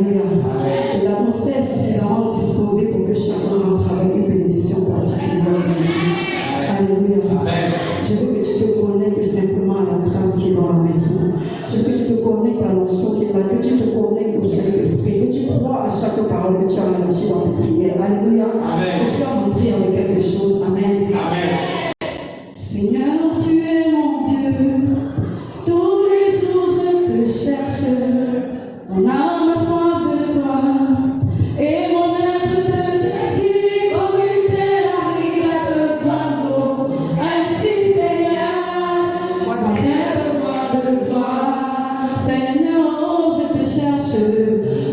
Alléluia. Et l'atmosphère est suffisamment disposée pour que chacun rentre avec une bénédiction particulière aujourd'hui. Alléluia. Je veux que tu te connectes simplement à la grâce qui est dans la maison. Je veux que tu te connectes à l'onction qui est là, que tu te connectes au Saint-Esprit, que tu crois à chaque parole que tu as lâchée dans tes prières. Alléluia. Que tu vas rentrer avec quelque chose. Amen. Seigneur, tu es mon Dieu. Tous les jours je te cherche. Mon âme a soif de toi. Et mon être te désire comme une terre aride a besoin d'eau. Ainsi, Seigneur, moi j'ai besoin de toi. Seigneur, je te cherche.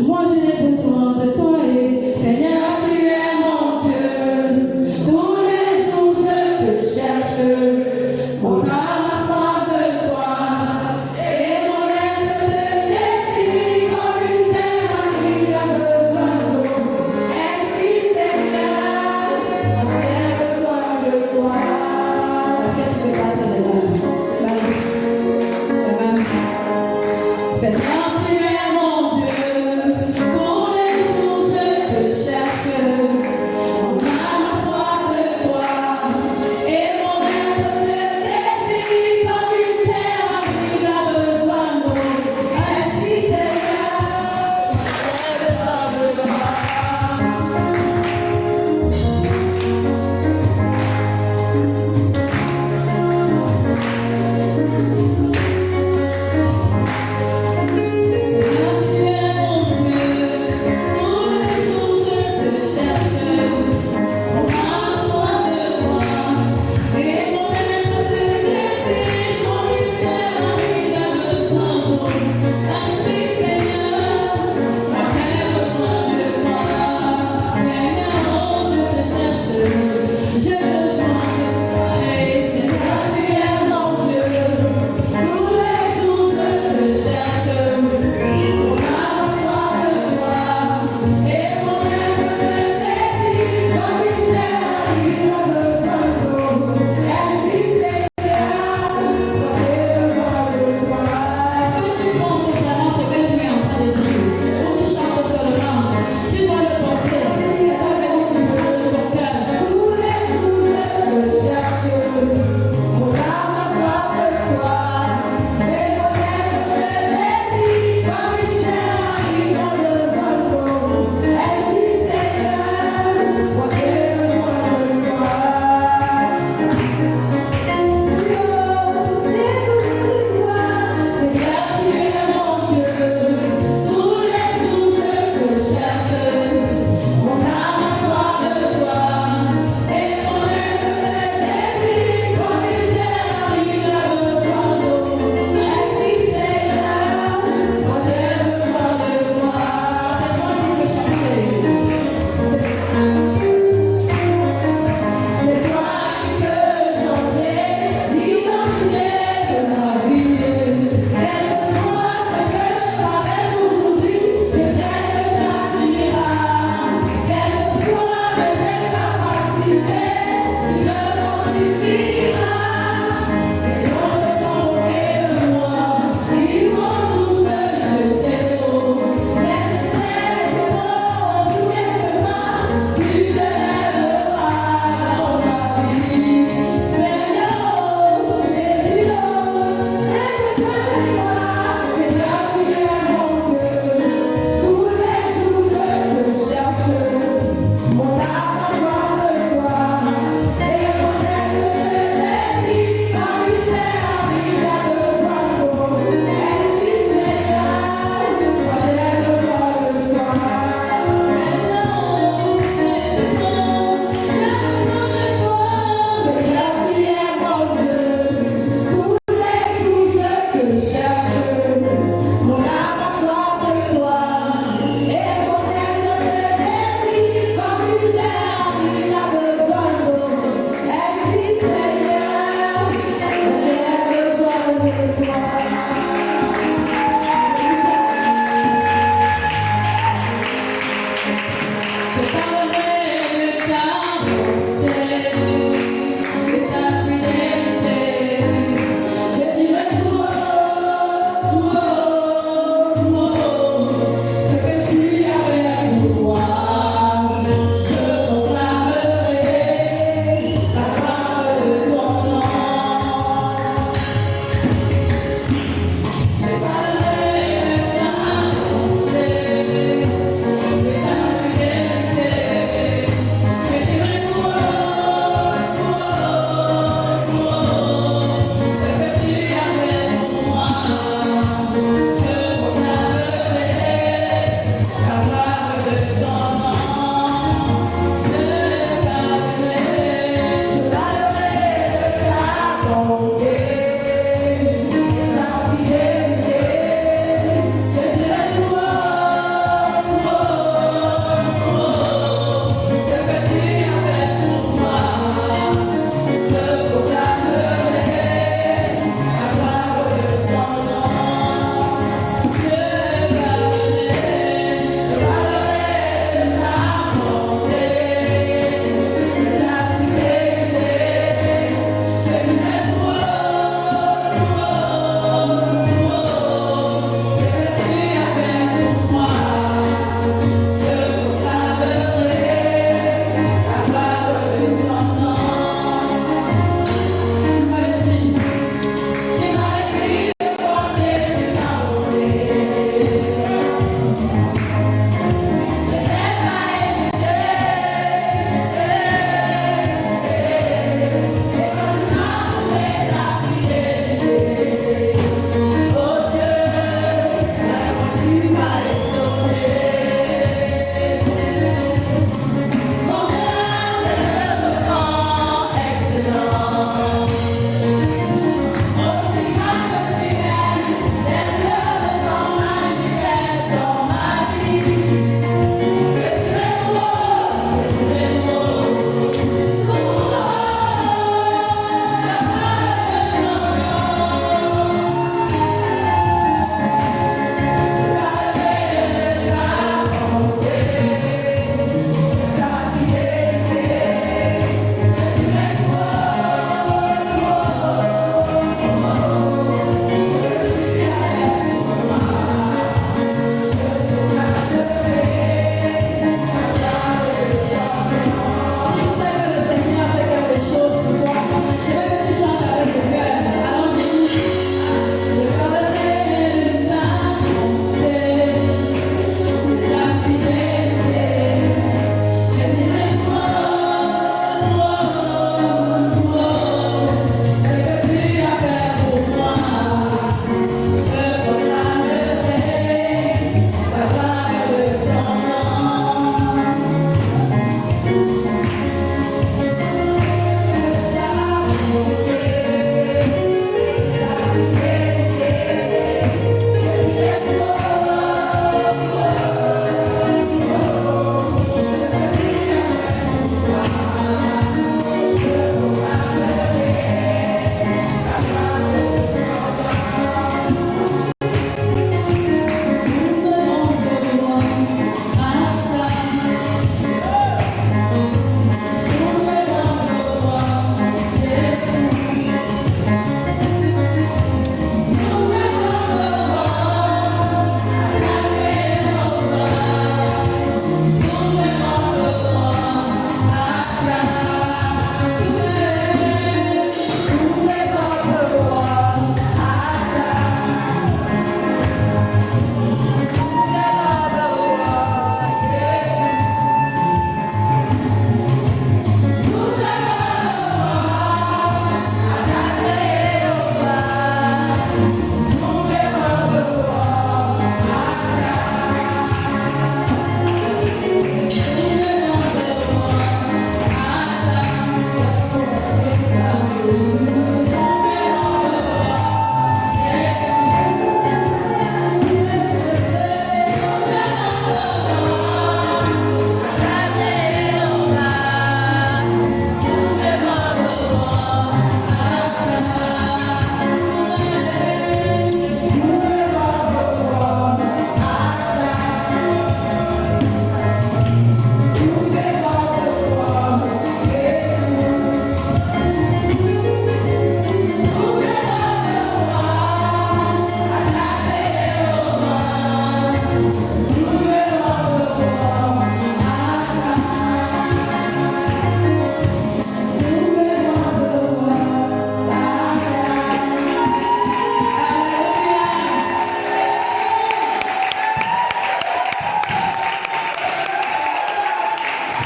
Moi j'ai besoin de toi. Et Seigneur, tu es mon Dieu.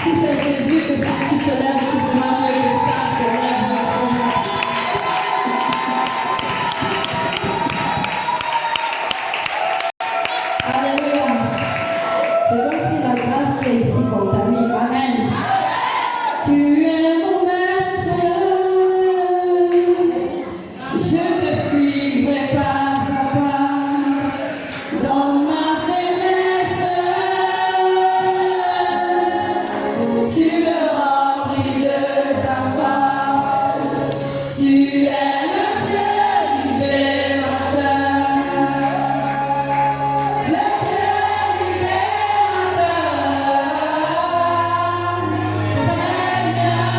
Si c'est Jésus, que si tu te lèves, tu pourras mieux que ça. Se lève dans son nom. Alléluia. C'est comme si la grâce qui est ici contamine. Amen. Tu es mon maître. Je te suivrai pas à pas dans ma faiblesse. Tu me remplis de ta force. Tu es le Dieu libérateur. Le Dieu libérateur. Seigneur.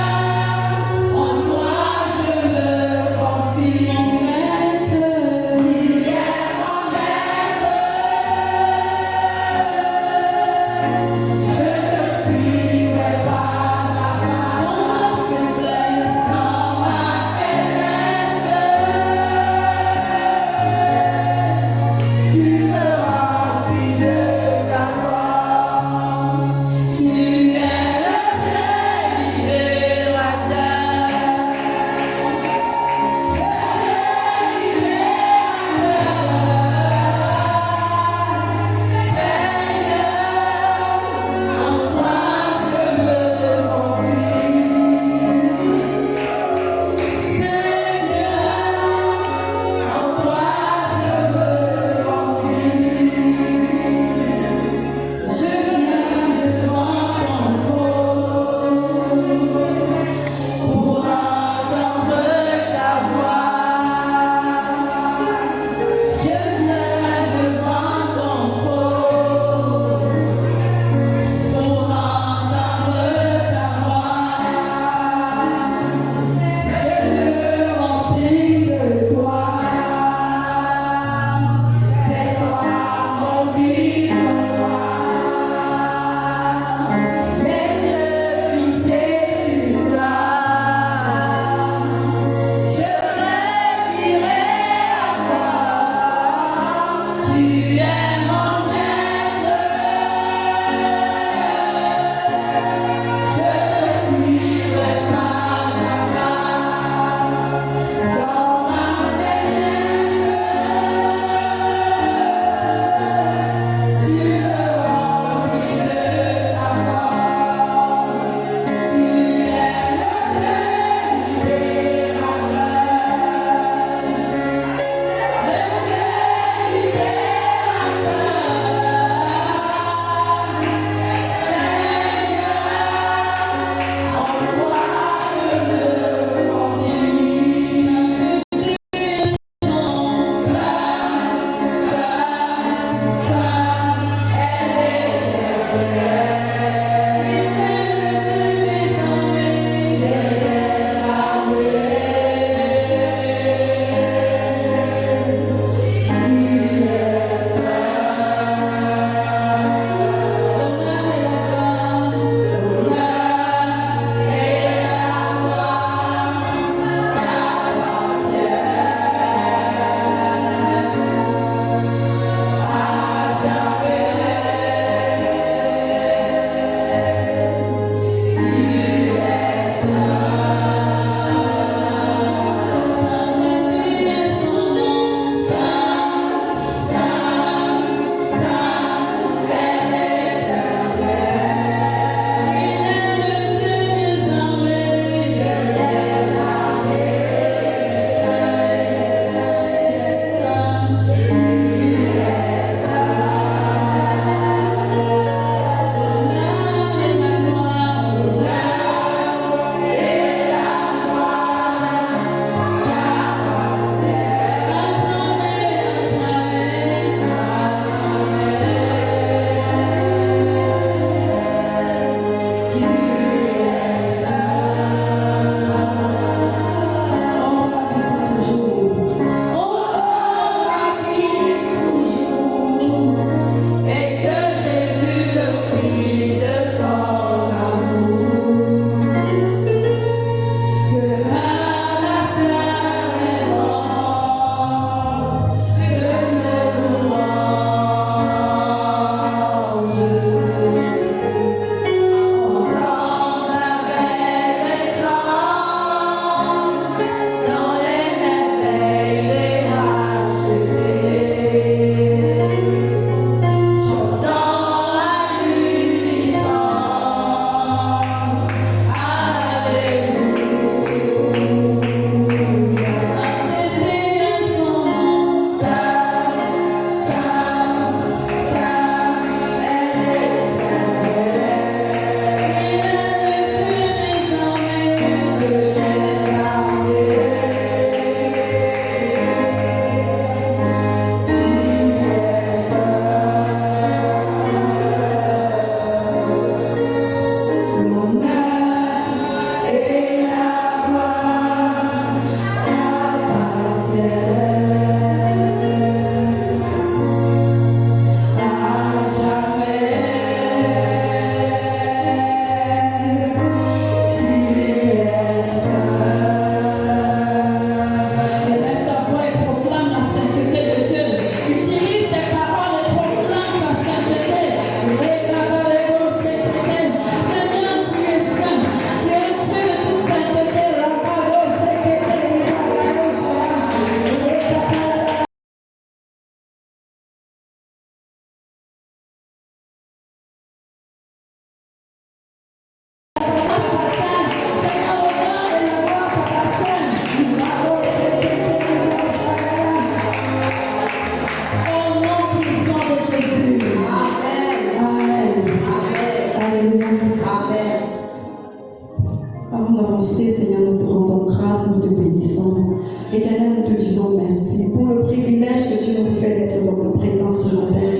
Éternel, nous te disons merci pour le privilège que tu nous fais d'être dans ta présence ce matin.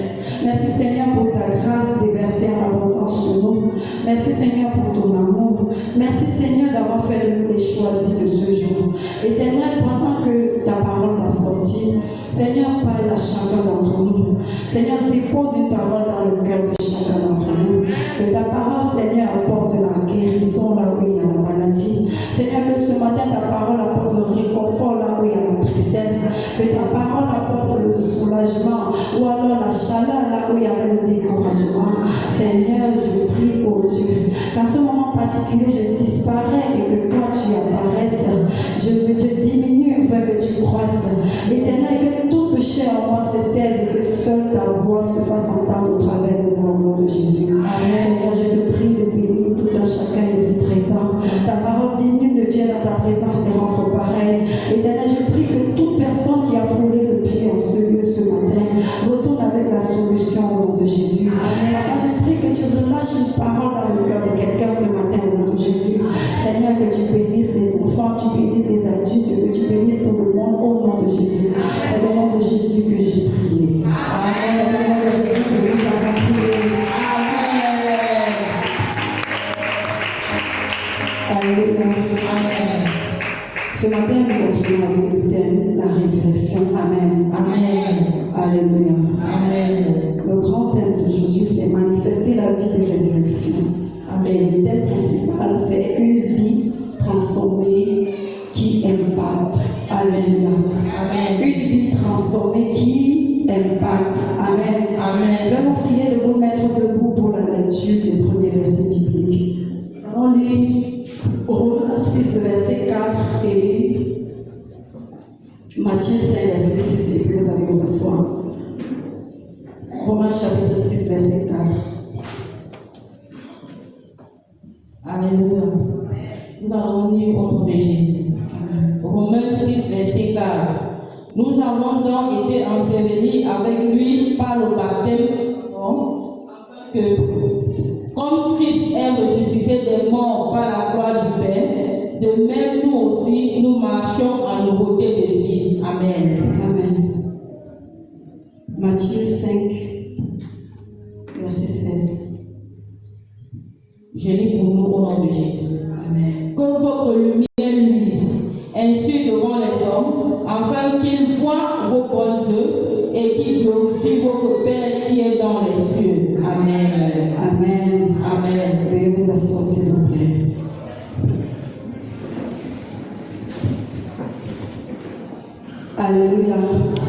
Merci Seigneur pour ta grâce déversée en abondance sur nous. Merci Seigneur pour ton amour. Merci Seigneur d'avoir fait de nous les choisis de ce jour. Éternel, pendant que ta parole va sortir, Seigneur, parle à chacun d'entre nous. Seigneur, dépose une parole dans le cœur de chacun d'entre nous. Que ta parole, Seigneur, apporte la guérison là où il y a la maladie. Seigneur, que ce matin, ta parole apporte le réconfort là où il y a la tristesse. Que ta parole apporte le soulagement ou alors la chaleur là où il y a le découragement. Seigneur, je prie, oh Dieu, qu'à ce moment particulier, je disparais et que toi, tu apparaisses. Je diminue afin que tu croisses. Éternel, que toute chair en moi se taise et que seule ta voix se fasse entendre au travers de moi au nom de Jésus. Seigneur, je te prie de bénir tout un chacun ici présent. Ta parole dit, nul ne vient dans ta présence et rentre pareil. Éternel, je prie que toute personne qui a foulé le pied en ce lieu ce matin retourne avec la solution au nom de Jésus. Papa, je prie que tu relâches une parole dans le cœur de quelqu'un ce matin au nom de Jésus. Seigneur, que tu bénisses les enfants, tu bénisses les adultes, que tu bénisses tout le monde au nom de Jésus. C'est au nom de Jésus que j'ai prié. Amen. C'est au nom de Jésus que nous avons prié. Amen. Alléluia. Amen. Ce matin, nous continuons avec le thème, la résurrection. Amen. Amen. Alléluia. Amen. Le grand thème d'aujourd'hui, c'est manifester la vie de résurrection. Amen. Et le thème principal, c'est une vie transformée qui impacte. Alléluia. Amen. Une vie transformée qui impacte. Amen. Amen. Je vais vous prier de vous mettre debout pour la lecture des premiers versets bibliques. On lit Romains 6, verset 4 et Matthieu 5, verset 6, et puis vous allez vous asseoir. Romains chapitre 6, verset 4. Alléluia. Nous allons lire au nom de Jésus. Romains 6, verset 4. Nous avons donc été ensevelis avec lui par le baptême, que, comme Christ est ressuscité des morts par la gloire du Père, de même nous aussi, nous marchons en nouveauté de vie. Amen. Amen. Matthieu 5, verset 16. Je lis pour nous au nom de Jésus. Amen. Que votre lumière luise ainsi devant les hommes, afin qu'ils voient vos bonnes œuvres et qu'ils glorifient votre Père qui est dans les cieux. Amen. Amen. Amen. Veuillez vous asseoir, s'il vous plaît. Alléluia.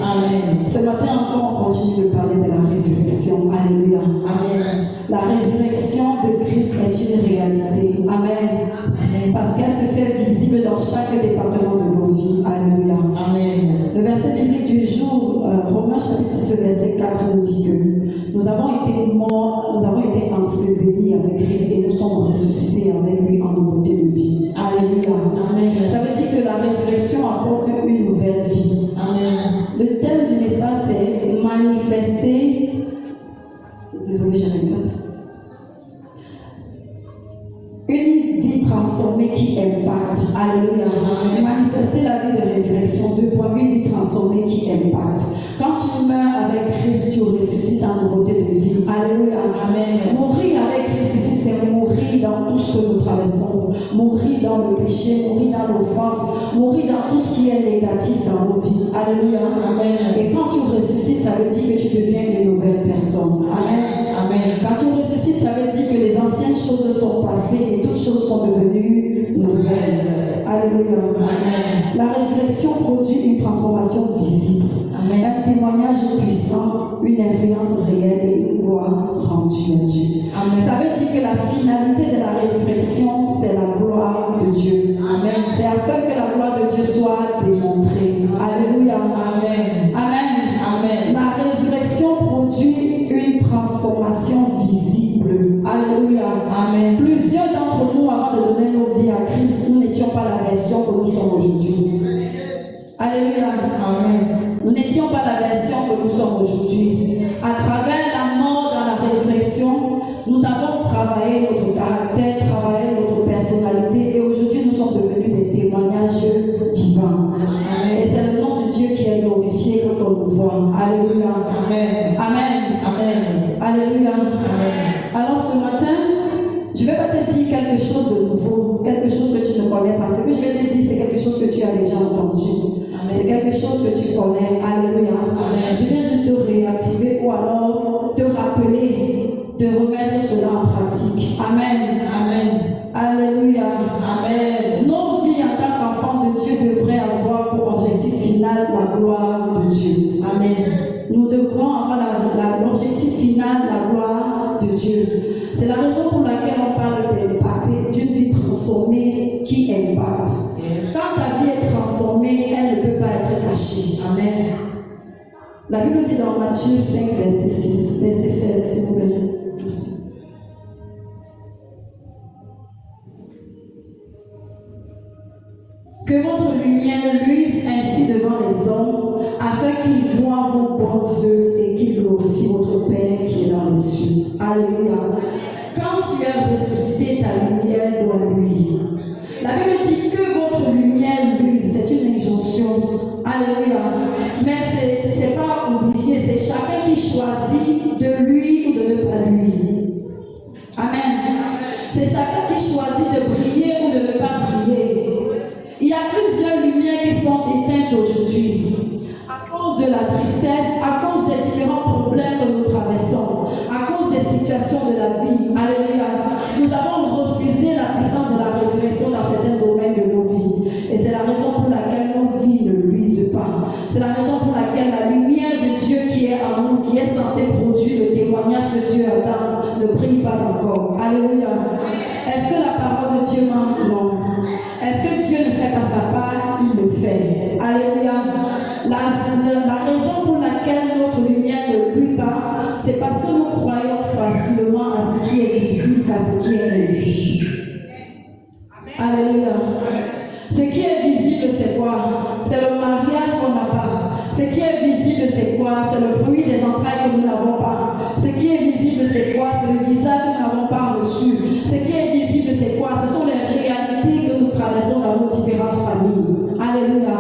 Amen. Ce matin encore, on continue de parler de la résurrection. Alléluia. Amen. La résurrection de Christ est une réalité. Amen. Amen. Parce qu'elle se fait visible dans chaque département de nos vies. Alléluia. Amen. Le verset biblique du jour, Romains chapitre 6, verset 4, nous dit que nous avons été morts, nous avons été ensevelis avec Christ et nous sommes ressuscités avec lui en nouveauté de vie. Alléluia. Amen. Ça veut dire que la résurrection apporte une nouvelle vie. Amen. Le thème du message, c'est manifester. Désolé, je répète. Une vie transformée qui impacte. Alléluia. Amen. Manifester la vie de résurrection. 2 points. Une vie transformée qui impacte. Quand tu meurs avec Christ, tu ressuscites en nouveauté de vie. Alléluia. Amen. Mourir avec Christ ici, c'est mourir dans tout ce que nous traversons. Mourir dans le péché, mourir dans l'offense, mourir dans tout ce qui est négatif dans nos vies. Alléluia. Amen. Et quand tu ressuscites, ça veut dire que tu deviens une nouvelle personne. Amen. Amen. Quand tu ressuscites, ça veut dire que les anciennes choses sont passées et toutes choses sont devenues nouvelles. Alléluia. Amen. La résurrection produit une transformation visible. Amen. Un témoignage puissant, une influence réelle et une gloire rendue à Dieu. Amen. Ça veut dire que la finalité de la résurrection, c'est la gloire de Dieu. Amen. C'est afin que la gloire de Dieu soit démontrée. Alléluia. Amen. Amen. Amen. La résurrection produit une transformation visible. Alléluia. Amen. Plusieurs d'entre nous, avant de donner nos vies à Christ, nous n'étions pas la version que nous sommes aujourd'hui. Alléluia. Amen. Nous n'étions pas la version que nous sommes aujourd'hui. À travers la mort dans la résurrection, nous avons travaillé notre caractère, travaillé notre personnalité et aujourd'hui nous sommes devenus des témoignages vivants. Amen. as déjà entendu. C'est quelque chose que tu connais. Alléluia. Je viens juste te réactiver ou alors te rappeler de remettre cela en pratique. Amen. Alléluia. Nos vies en tant qu'enfants de Dieu devraient avoir pour objectif final la gloire de Dieu. Nous devrons avoir l'objectif final, la gloire de Dieu. C'est la raison pour laquelle on parle d'impacter, d'une vie transformée qui impacte. Quand ta vie est transformée, elle ne peut pas être cachée. La Bible dit dans Matthieu 5, verset 16, s'il vous plaît. Merci. Que votre lumière luise ainsi devant les hommes, afin qu'ils voient vos bonnes œuvres et qu'ils glorifient votre Père qui est dans les cieux. Alléluia. Quand tu es ressuscité, ta lumière doit luire. La Bible dit que votre lumière luise, c'est une injonction. Alléluia. Mais ce n'est pas obligé, c'est chacun qui choisit de luire ou de ne pas luire. Amen. C'est chacun qui choisit de briller ou de ne pas briller. Il y a plusieurs lumières qui sont éteintes aujourd'hui à cause de la tristesse, à cause des différents problèmes que nous traversons, à cause des situations de la vie. Alléluia. Nous avons refusé la puissance de la résurrection dans certains domaines de nos vies. Et c'est la raison pour laquelle nos vies ne luisent pas. C'est la raison pour laquelle la lumière de Dieu qui est en nous, qui est censée produire le témoignage que Dieu attend, ne brille pas encore. Alléluia. Est-ce que la parole de Dieu manque? Non. Est-ce que Dieu ne fait pas sa part? Il le fait. Alléluia. La raison pour laquelle notre lumière ne brille pas, c'est parce que nous croyons facilement à ce qui est visible qu'à ce qui est invisible. Alléluia. Ce qui est visible, c'est quoi? C'est le mariage qu'on n'a pas. Ce qui est visible, c'est quoi? C'est le fruit des entrailles que nous n'avons pas. Ce qui est visible, c'est quoi? C'est le visage que nous n'avons pas reçu. Ce qui est visible, c'est quoi? Ce sont les réalités que nous traversons dans nos différentes familles. Alléluia.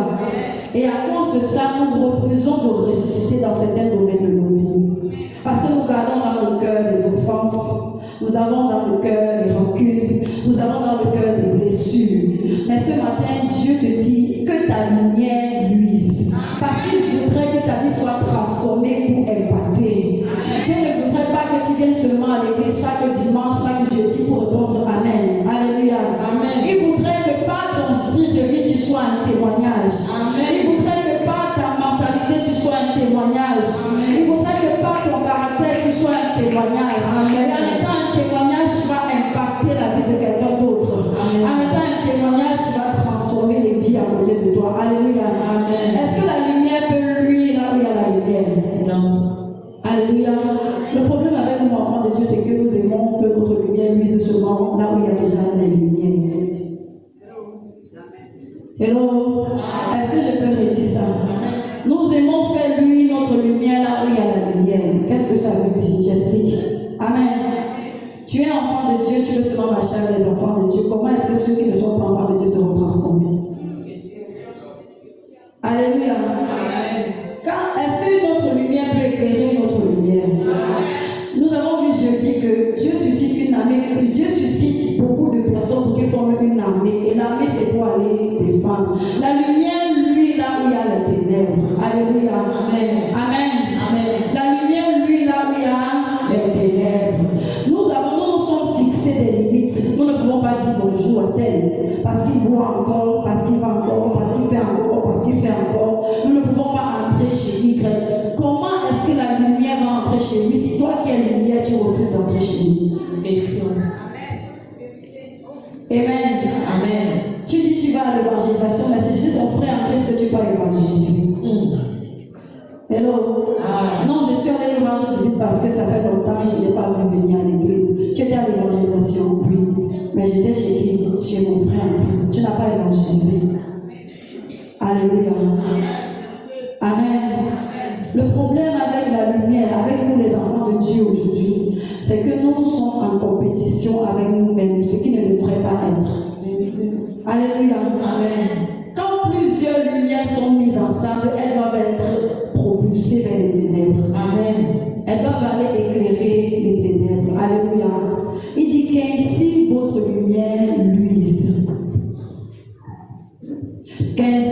Et à cause de ça, nous refusons de ressusciter dans certains domaines de nos vies. Parce que nous gardons dans le cœur des offenses. Nous avons dans le cœur des rancunes. Nous avons dans le cœur des blessures. Mais ce matin, Dieu te dit que ta lumière luise. Parce qu'il voudrait que ta vie soit transformée pour impacter. Dieu ne voudrait pas que tu viennes seulement à l'église chaque dimanche, chaque jeudi pour répondre Amen. Alléluia. Amen. Il voudrait que par ton style de vie, tu sois un témoignage. Amen. Il voudrait que par ta mentalité, tu sois un témoignage. Amen. Il voudrait que par ton caractère, tu sois un témoignage. Amen. Et en étant un témoignage, tu vas impacter la vie de quelqu'un d'autre. En étant un témoignage, tu vas transformer les vies à côté de toi. Alléluia. Amen. Est-ce que la lumière peut luire là où il y a la lumière? Non. Alléluia. Le problème avec nous, enfants de Dieu, c'est que nous aimons que notre lumière luise seulement là où il y a déjà des lumières. Hello. Est-ce que je peux redire ça? Nous aimons faire luire notre lumière là où il y a la lumière. Qu'est-ce que ça veut dire? J'explique. Amen. Tu es enfant de Dieu, tu veux seulement marcher avec les enfants de Dieu. Comment est-ce que ceux qui ne sont pas enfants de Dieu seront transformés? Alléluia. Est-ce que notre lumière peut éclairer notre lumière? Nous avons vu jeudi que Dieu suscite une armée, Dieu suscite beaucoup de personnes pour qu'ils forment une armée. Et l'armée, c'est pour aller défendre. La lumière, lui, là où il y a les ténèbres. Alléluia. Amen. Amen. Amen. La lumière, lui, là où il y a les ténèbres. Nous sommes fixés des limites. Nous ne pouvons pas dire bonjour à tel parce qu'il boit encore, parce qu'il va encore, parce qu'il fait encore, parce qu'il fait encore. Nous ne pouvons pas entrer chez Y. Comment est-ce que la lumière va entrer chez lui? Si toi qui es lumière, tu refuses d'entrer chez lui. Question. Amen. Amen. Tu dis tu vas à l'évangélisation, mais c'est juste ton frère en Christ que tu vas évangéliser. Hello. Non, je suis allée lui rendre visite parce que ça fait longtemps et je n'ai pas vu venir à l'église. Tu étais à l'évangélisation, oui. Mais j'étais chez qui? Chez mon frère en Christ. Tu n'as pas évangélisé. Alléluia. Amen. Le problème avec la lumière, avec nous les enfants de Dieu aujourd'hui, c'est que nous sommes en compétition avec nous-mêmes, ce qui ne devrait pas être. Alléluia. Amen. Quand plusieurs lumières sont mises ensemble, elles doivent être propulsées vers les ténèbres. Amen. Elles doivent aller éclairer les ténèbres. Alléluia. Il dit qu'ainsi votre lumière luise. Qu'ainsi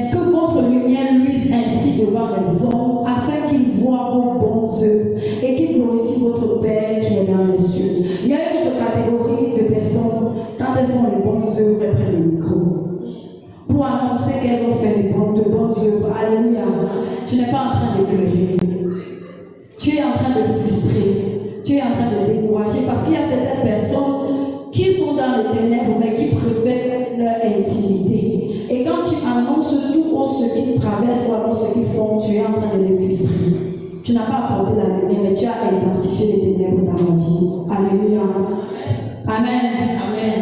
train de pleurer. Tu es en train de frustrer. Tu es en train de décourager parce qu'il y a certaines personnes qui sont dans les ténèbres mais qui préfèrent leur intimité. Et quand tu annonces tout ou ce qu'ils traversent ou alors ce qu'ils font, tu es en train de les frustrer. Tu n'as pas apporté la lumière, mais tu as intensifié les ténèbres dans la vie. Alléluia. Amen. Amen.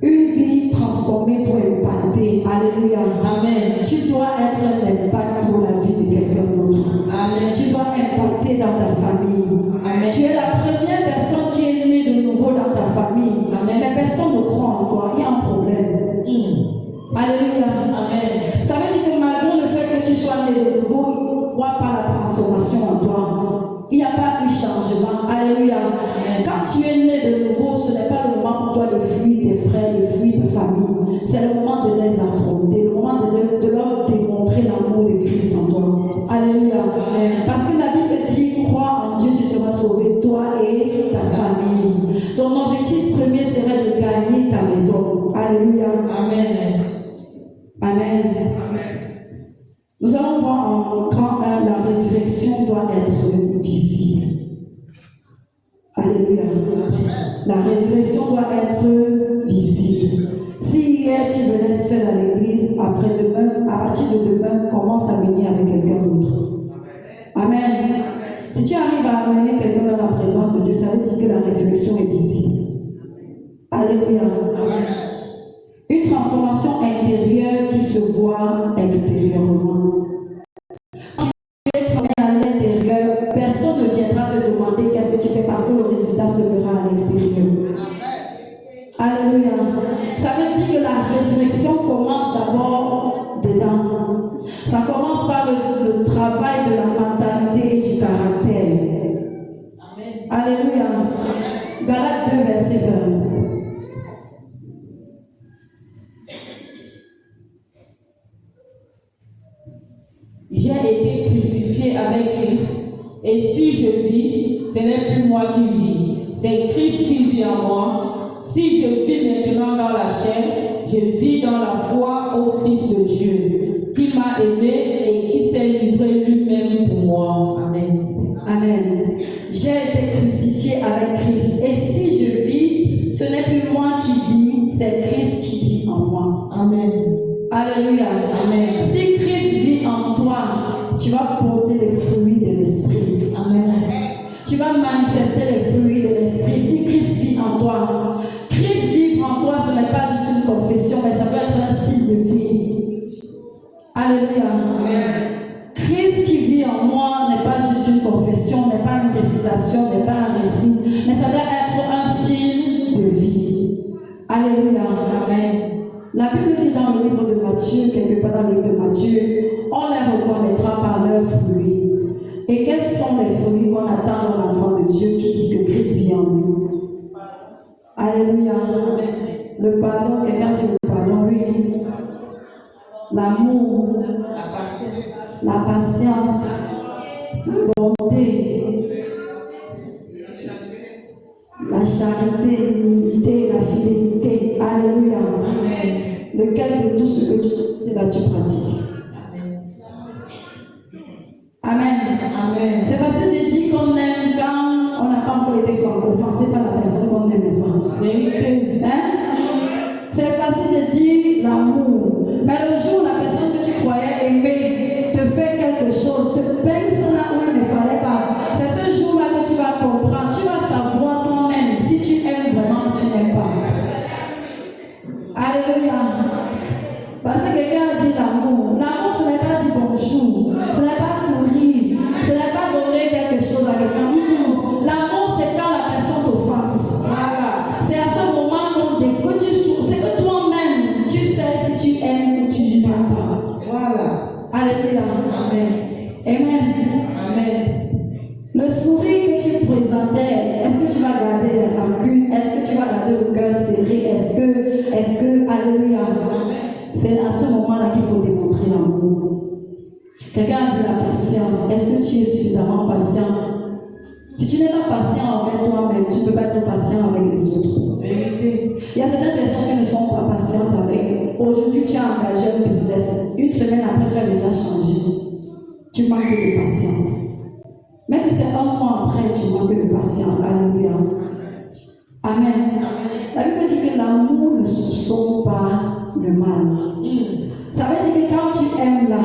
Une vie transformée pour impacter. Alléluia. Amen. Tu dois être un impact pour la vie de quelqu'un d'autre. Amen. Tu dois impacter dans ta famille. Amen. Tu es la première personne qui est née de nouveau dans ta famille. Amen. Mais personne ne croit en toi. Il y a un problème. Alléluia. Amen. Ça veut dire que malgré le fait que tu sois né de nouveau, il ne voit pas la transformation en toi. Il n'y a pas eu changement. Alléluia. Amen. Quand tu es né de nouveau, ce n'est pas le moment pour toi de fuir tes frères, de fuir ta famille. C'est le moment de les affronter, le moment de leur démontrer l'amour de Christ en toi. Alléluia. Amen. Parce que la Bible dit, crois en Dieu, tu seras sauvé, toi et ta famille. Ton objectif premier serait de gagner ta maison. Alléluia. Amen. Amen. Nous allons voir en grand 1, la résurrection doit être visible. Alléluia. La résurrection doit être visible. Si hier tu venais seul à l'église, après-demain, à partir de demain, commence à venir avec quelqu'un d'autre. Amen. Si tu arrives à amener quelqu'un dans la présence de Dieu, ça veut dire que la résurrection est visible. Alléluia. Une transformation intérieure qui se voit extérieurement. Si tu es travaillé à l'intérieur, personne ne viendra te demander qu'est-ce que tu fais parce que le résultat se verra à l'extérieur. Alléluia. Ça veut dire que la résurrection commence d'abord dedans. Ça commence par le travail de la mentalité et du caractère. Alléluia. Galates 2, verset 20. J'ai été crucifié avec Christ, et si je vis, ce n'est plus moi qui vis, c'est Christ qui vit en moi. Si je vis maintenant dans la chair, je vis dans la foi au Fils de Dieu, qui m'a aimé et qui s'est livré lui-même pour moi. Amen. Amen. J'ai été crucifié avec Christ, et si je vis, ce n'est plus moi qui vis, c'est Christ qui vit en moi. Amen. Alléluia. Amen. Si Christ vit en toi, tu vas porter les fruits de l'esprit. Amen. Tu vas manifester les fruits de l'esprit. Si Christ vit en toi, Christ vivre en toi, ce n'est pas juste une confession, mais ça peut être un style de vie. Alléluia. Amen. Christ qui vit en moi n'est pas juste une confession, n'est pas une récitation, n'est pas un récit, mais ça doit être un style de vie. Alléluia. Amen. La Bible dit dans le livre de Matthieu, quelque part dans le livre de Matthieu, on les reconnaîtra par leurs fruits. Et quels sont les fruits qu'on attend dans l'enfant de Dieu qui dit que Christ vit en lui? Alléluia. Le pardon, quelqu'un dit le pardon, oui. L'amour, la patience, la bonté, la charité, l'unité, la fidélité. Alléluia. Lequel de tout ce que tu fais là, tu pratiques? Amen. Amen. C'est facile de dire qu'on aime quand on n'a pas encore été offensé par la personne qu'on aime, n'est-ce pas? Hein? C'est facile de dire l'amour. Mais le jour où la personne que tu croyais aimer te fait quelque chose, te pince là où il ne fallait pas, c'est ce jour-là que tu vas comprendre. Tu vas savoir toi-même si tu aimes vraiment ou tu n'aimes pas. Alléluia. Parce que quelqu'un a dit l'amour. L'amour, ce n'est pas dire bonjour. Ce n'est pas sourire. Ce n'est pas donner quelque chose à quelqu'un. L'amour, c'est quand la personne t'offense. Voilà. C'est à ce moment que tu souffres. C'est que toi-même, tu sais si tu aimes ou tu n'aimes pas. Voilà. Alléluia. Amen. Amen. tu manques de patience. Même si c'est un mois après, tu manques de patience. Alléluia. Amen. La Bible dit que l'amour ne soupçonne pas le mal. Ça veut dire que quand tu aimes là,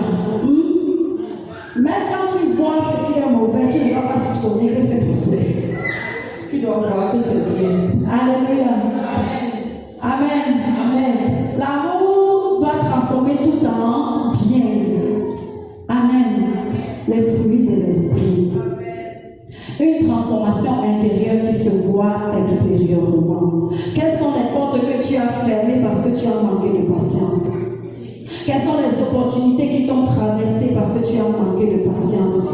même quand tu vois ce qui est mauvais, tu ne vas pas soupçonner que c'est mauvais. Tu dois voir que c'est bien. Alléluia. Amen. Amen. L'amour doit transformer tout en bien. Amen. Les fruits de l'esprit. Une transformation intérieure qui se voit extérieurement. Quelles sont les portes que tu as fermées parce que tu as manqué de patience? Quelles sont les opportunités qui t'ont traversé parce que tu as manqué de patience?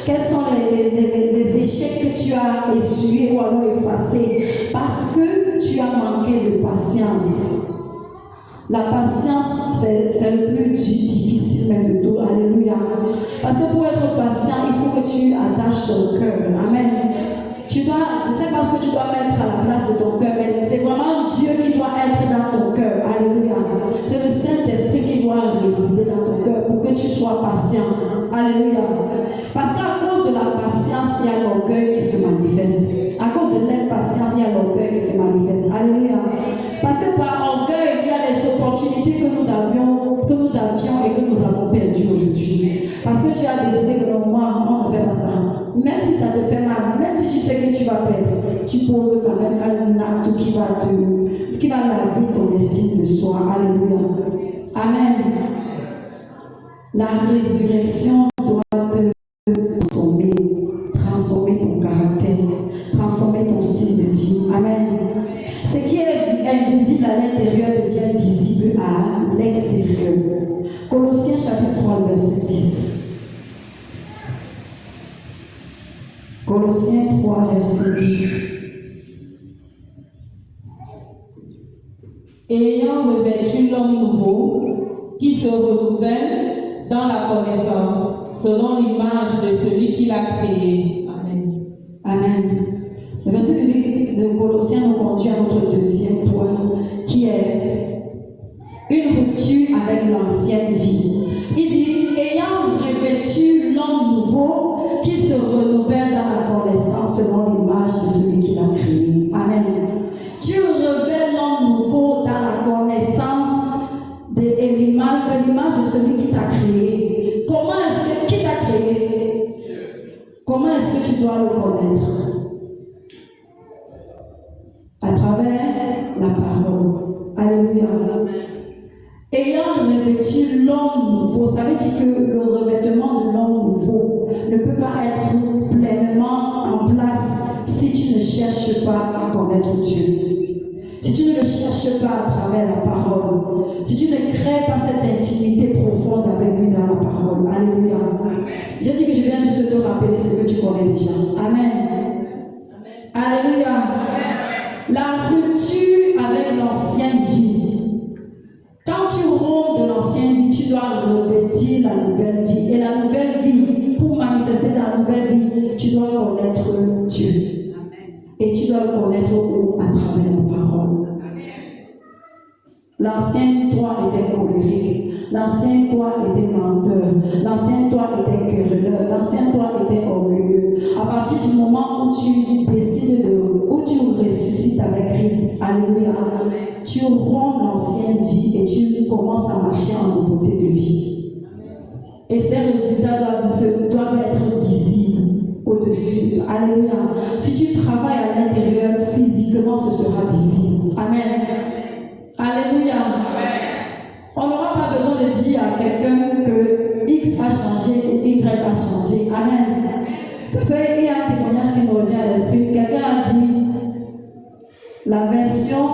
Quels sont les échecs que tu as essuyés ou alors effacés parce que tu as manqué de patience? La patience, c'est le plus difficile même de tout. Alléluia. Parce que pour être patient, il faut que tu attaches ton cœur. Amen. Tu dois, je ne sais pas ce que tu dois mettre à la place de ton cœur, mais c'est vraiment Dieu qui doit être dans ton cœur. Alléluia. C'est le Saint-Esprit qui doit résider dans ton cœur pour que tu sois patient. Alléluia. Parce qu'à cause de la patience, il y a l'orgueil qui se manifeste. À cause de l'impatience, il y a l'orgueil qui se manifeste. Alléluia. Parce que par orgueil, il y a les opportunités que nous avions et que nous avons perdues aujourd'hui. Parce que tu as décidé que moi, on ne fait pas ça. Même si ça te fait mal, même si tu sais que tu vas perdre, tu poses quand même un acte qui va laver ton estime de soi. Alléluia. Amen. La résurrection doit te transformer ton caractère, transformer ton style de vie. Amen. Ce qui est invisible à l'intérieur devient visible à l'extérieur. Colossiens chapitre 3, verset 10. Colossiens 3, verset 10. Ayant revêtu l'homme nouveau, qui se renouvelle dans la connaissance, selon l'image de celui qui l'a créé. Amen. Amen. Le verset biblique de Colossiens nous conduit à notre deuxième point, qui est une rupture avec l'ancienne vie. Il dit, ayant revêtu l'homme nouveau, qui se renouvelle dans la connaissance selon l'image de celui qui l'a créé. Amen. Tu revêts l'homme nouveau dans la connaissance et l'image de celui qui t'a créé. Comment est-ce que qui t'a créé? Comment est-ce que tu dois le connaître? À travers la parole. Alléluia. Ayant revêtu l'homme nouveau, ça veut dire que le revêtement de l'homme nouveau ne peut pas être pleinement en place si tu ne cherches pas à connaître Dieu. Si tu ne le cherches pas à travers la parole, si tu ne crées pas cette intimité profonde avec lui dans la parole. Alléluia. Je dis que je viens juste te rappeler ce que tu connais déjà. Amen. Alléluia. La rupture avec l'ancienne vie. Quand tu rompes de l'ancienne vie, tu dois revêtir la nouvelle vie. Et la nouvelle vie, pour manifester ta nouvelle vie, tu dois connaître Dieu. Et tu dois le connaître à travers la parole. L'ancien toi était colérique. L'ancien toi était menteur. L'ancien toi était querelleur. L'ancien toi était orgueilleux. À partir du moment où tu décides où tu ressuscites avec Christ, alléluia, tu romps l'ancienne vie et tu commences à marcher en nouveauté de vie. Et ces résultats doivent être visibles au-dessus. Alléluia. Si tu travailles à l'intérieur, physiquement, ce sera visible. Amen. Alléluia. On n'aura pas besoin de dire à quelqu'un que X a changé ou Y a changé. Amen. Ça fait, il y a un témoignage qui me revient à l'esprit. Quelqu'un a dit, la version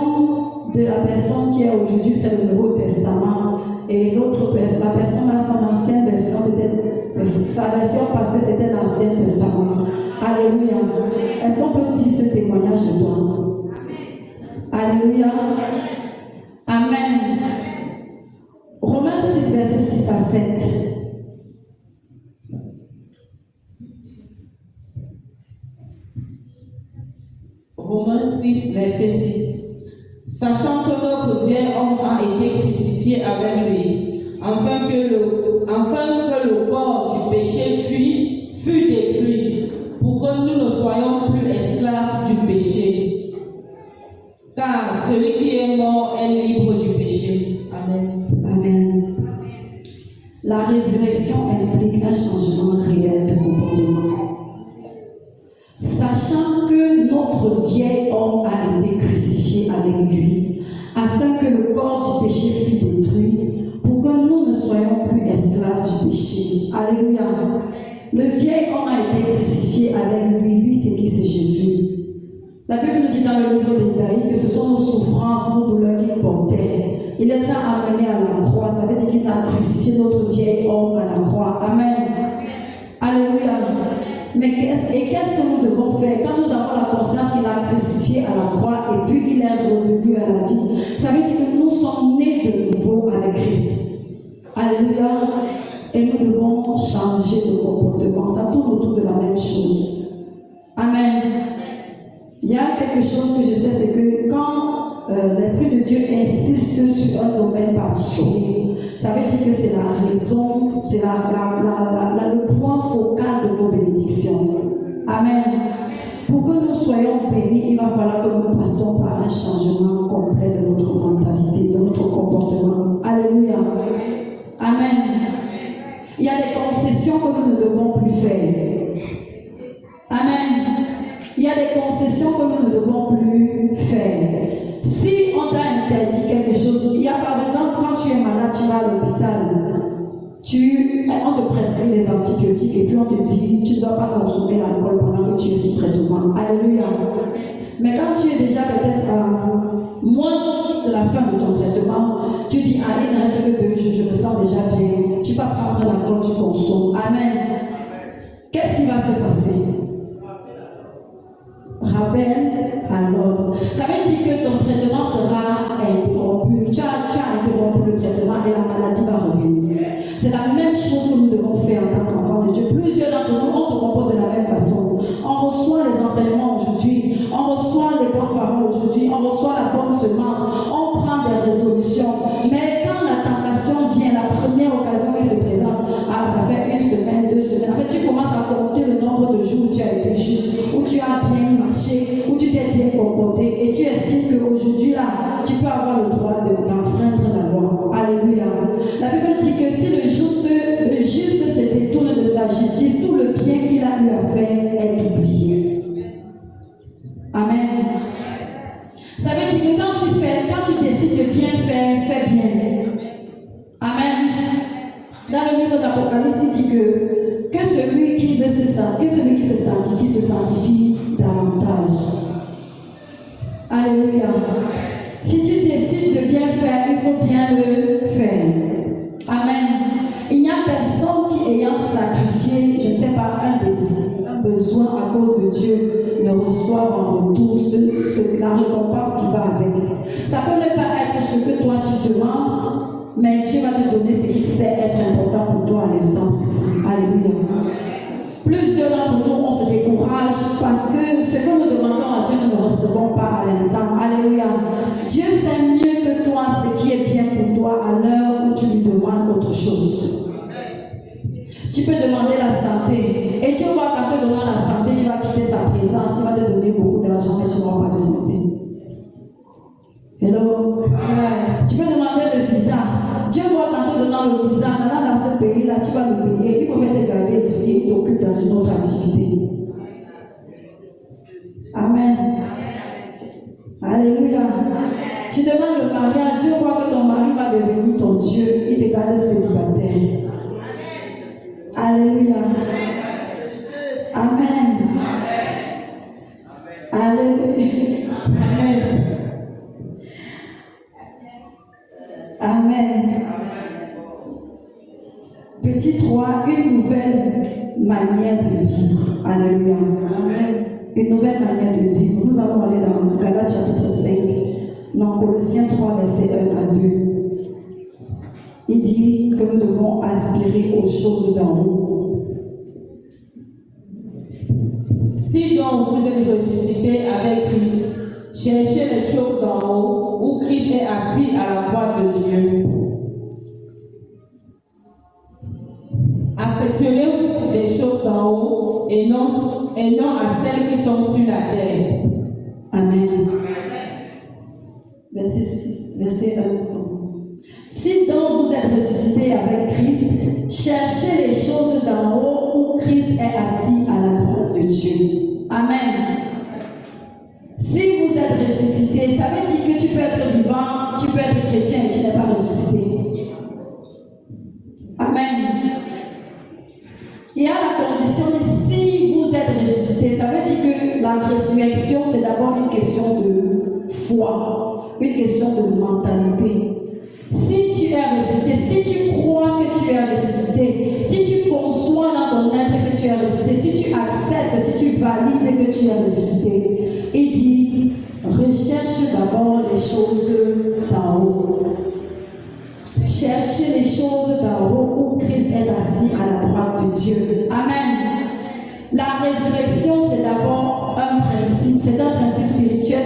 de la personne qui est aujourd'hui, c'est le Nouveau Testament. Et l'autre personne, la personne a son ancienne version, sa version passée, c'était l'Ancien Testament. Alléluia. Est-ce qu'on peut dire ce témoignage de toi? Alléluia. Amen. Romains 6, verset 6 à 7. Romains 6, verset 6. Sachant que notre vieil homme a été crucifié avec lui, afin que le corps du péché fût détruit, pour que nous ne soyons plus esclaves du péché. Car celui qui est mort est libre du péché. Amen. Amen. La résurrection implique un changement réel de comportement. Sachant que notre vieil homme a été crucifié avec lui, afin que le corps du péché fût détruit, pour que nous ne soyons plus esclaves du péché. Alléluia. Le vieil homme a été crucifié avec lui. Lui, c'est qui? C'est Jésus. La Bible nous dit dans le livre d'Ésaïe que ce sont nos souffrances, nos douleurs qu'il portait. Il les a amenés à la croix. Ça veut dire qu'il a crucifié notre vieil homme à la croix. Amen. Alléluia. Mais qu'est-ce que nous devons faire quand nous avons la conscience qu'il a crucifié à la croix et puis il est revenu à la vie? Ça veut dire que nous sommes nés de nouveau avec Christ. Alléluia. Et nous devons changer de comportement. Ça tourne autour de la même chose. Amen. Il y a quelque chose que je sais, c'est que quand l'Esprit de Dieu insiste sur un domaine particulier, ça veut dire que c'est la raison, c'est le point focal de nos bénédictions. Amen. Pour que nous soyons bénis, il va falloir que nous passions par un changement complet de notre mentalité, de notre comportement. Alléluia. Amen. Il y a des concessions que nous ne devons plus faire. Amen. Il y a des concessions que nous ne devons plus faire. Si on t'a interdit quelque chose, il y a par exemple, quand tu es malade, tu vas à l'hôpital, on te prescrit des antibiotiques et puis on te dit, tu ne dois pas consommer l'alcool pendant que tu es sous traitement. Alléluia. Mais quand tu es déjà peut-être à moins de la fin de ton traitement, tu dis, allez, il ne reste que 2 jours, je me sens déjà bien. Tu vas prendre l'alcool, tu consommes. Amen. Qu'est-ce qui va se passer? Rappel à l'ordre. Ça veut dire que ton traitement sera interrompu. Tu as interrompu le traitement et la maladie va revenir. C'est la même chose que nous devons faire en tant qu'enfants de Dieu. Plusieurs d'entre nous, on se comporte de la même façon. On reçoit les enseignements aujourd'hui, on reçoit les bonnes paroles aujourd'hui, on reçoit la bonne semence, on prend des résolutions. Mais quand la tentation vient, la première occasion qui se présente, ça fait 1 semaine, 2 semaines. En fait, tu commences à compter le nombre de jours où tu as été juste, où tu as bien marché, où tu t'es bien comporté, et tu estimes qu'aujourd'hui, là, tu peux avoir le droit d'enfreindre la loi. Alléluia. La Bible dit que si le juste se détourne de sa justice, tout le bien qu'il a eu à faire est oublié. Amen. Ça veut dire que quand tu décides de bien faire, fais bien. Amen. Dans le livre d'Apocalypse, il dit que celui qui se sanctifie davantage. Alléluia. Si tu décides de bien faire, il faut bien le faire. Amen. Il n'y a personne qui, ayant sacrifié, je ne sais pas, un besoin à cause de Dieu, ne reçoive en retour la récompense qui va avec. Ça peut ne pas être ce que toi tu demandes, mais Dieu va te donner ce qu'il sait être important pour toi à l'instant précis. Alléluia. Plusieurs d'entre nous, on se décourage parce que ce que nous demandons à Dieu, nous ne recevons pas à l'instant. Alléluia. Dieu sait mieux que toi ce qui est bien pour toi à l'heure où tu lui demandes autre chose. Tu peux demander la santé. Et Dieu voit qu'en te donnant la santé, tu vas quitter sa présence. Il va te donner beaucoup d'argent, mais tu n'auras pas de santé. Hello? Tu peux demander le visa. Dieu voit qu'en te donnant le visa, maintenant dans ce pays-là, tu vas le payer. Il peut te garder ici et t'occuper dans une autre activité. Amen. Alléluia. Tu demandes le mariage. Dieu voit que ton mari va devenir ton Dieu. Il te garde célibataire. Alléluia. Amen. Alléluia. Amen. Amen. Petit 3, une nouvelle manière de vivre. Alléluia. Amen. Une nouvelle manière de vivre. Nous allons aller dans Galates chapitre 5, dans Colossiens 3, versets 1 à 2. Il dit que nous devons aspirer aux choses d'en haut. Si donc vous êtes ressuscités avec Christ, cherchez les choses d'en haut, où Christ est assis à la droite de Dieu. Affectionnez-vous des choses d'en haut et non à celles qui sont sur la terre. Amen. Verset 6, verset 1. Si donc vous êtes ressuscités avec Christ, cherchez les choses d'en haut où Christ est assis à la droite de Dieu. Amen. Si vous êtes ressuscité, ça veut dire que tu peux être vivant, tu peux être chrétien et tu n'es pas ressuscité. Amen. Il y a la condition de si vous êtes ressuscité, ça veut dire que la résurrection c'est d'abord une question de foi, une question de mentalité. Si tu es ressuscité, si tu crois que tu es ressuscité, si tu conçois dans ton être que tu es ressuscité, si tu acceptes, si tu valides que tu es ressuscité, il dit, recherche d'abord les choses d'en haut. Cherchez les choses d'en haut où Christ est assis à la droite de Dieu. Amen. La résurrection, c'est d'abord un principe, c'est un principe spirituel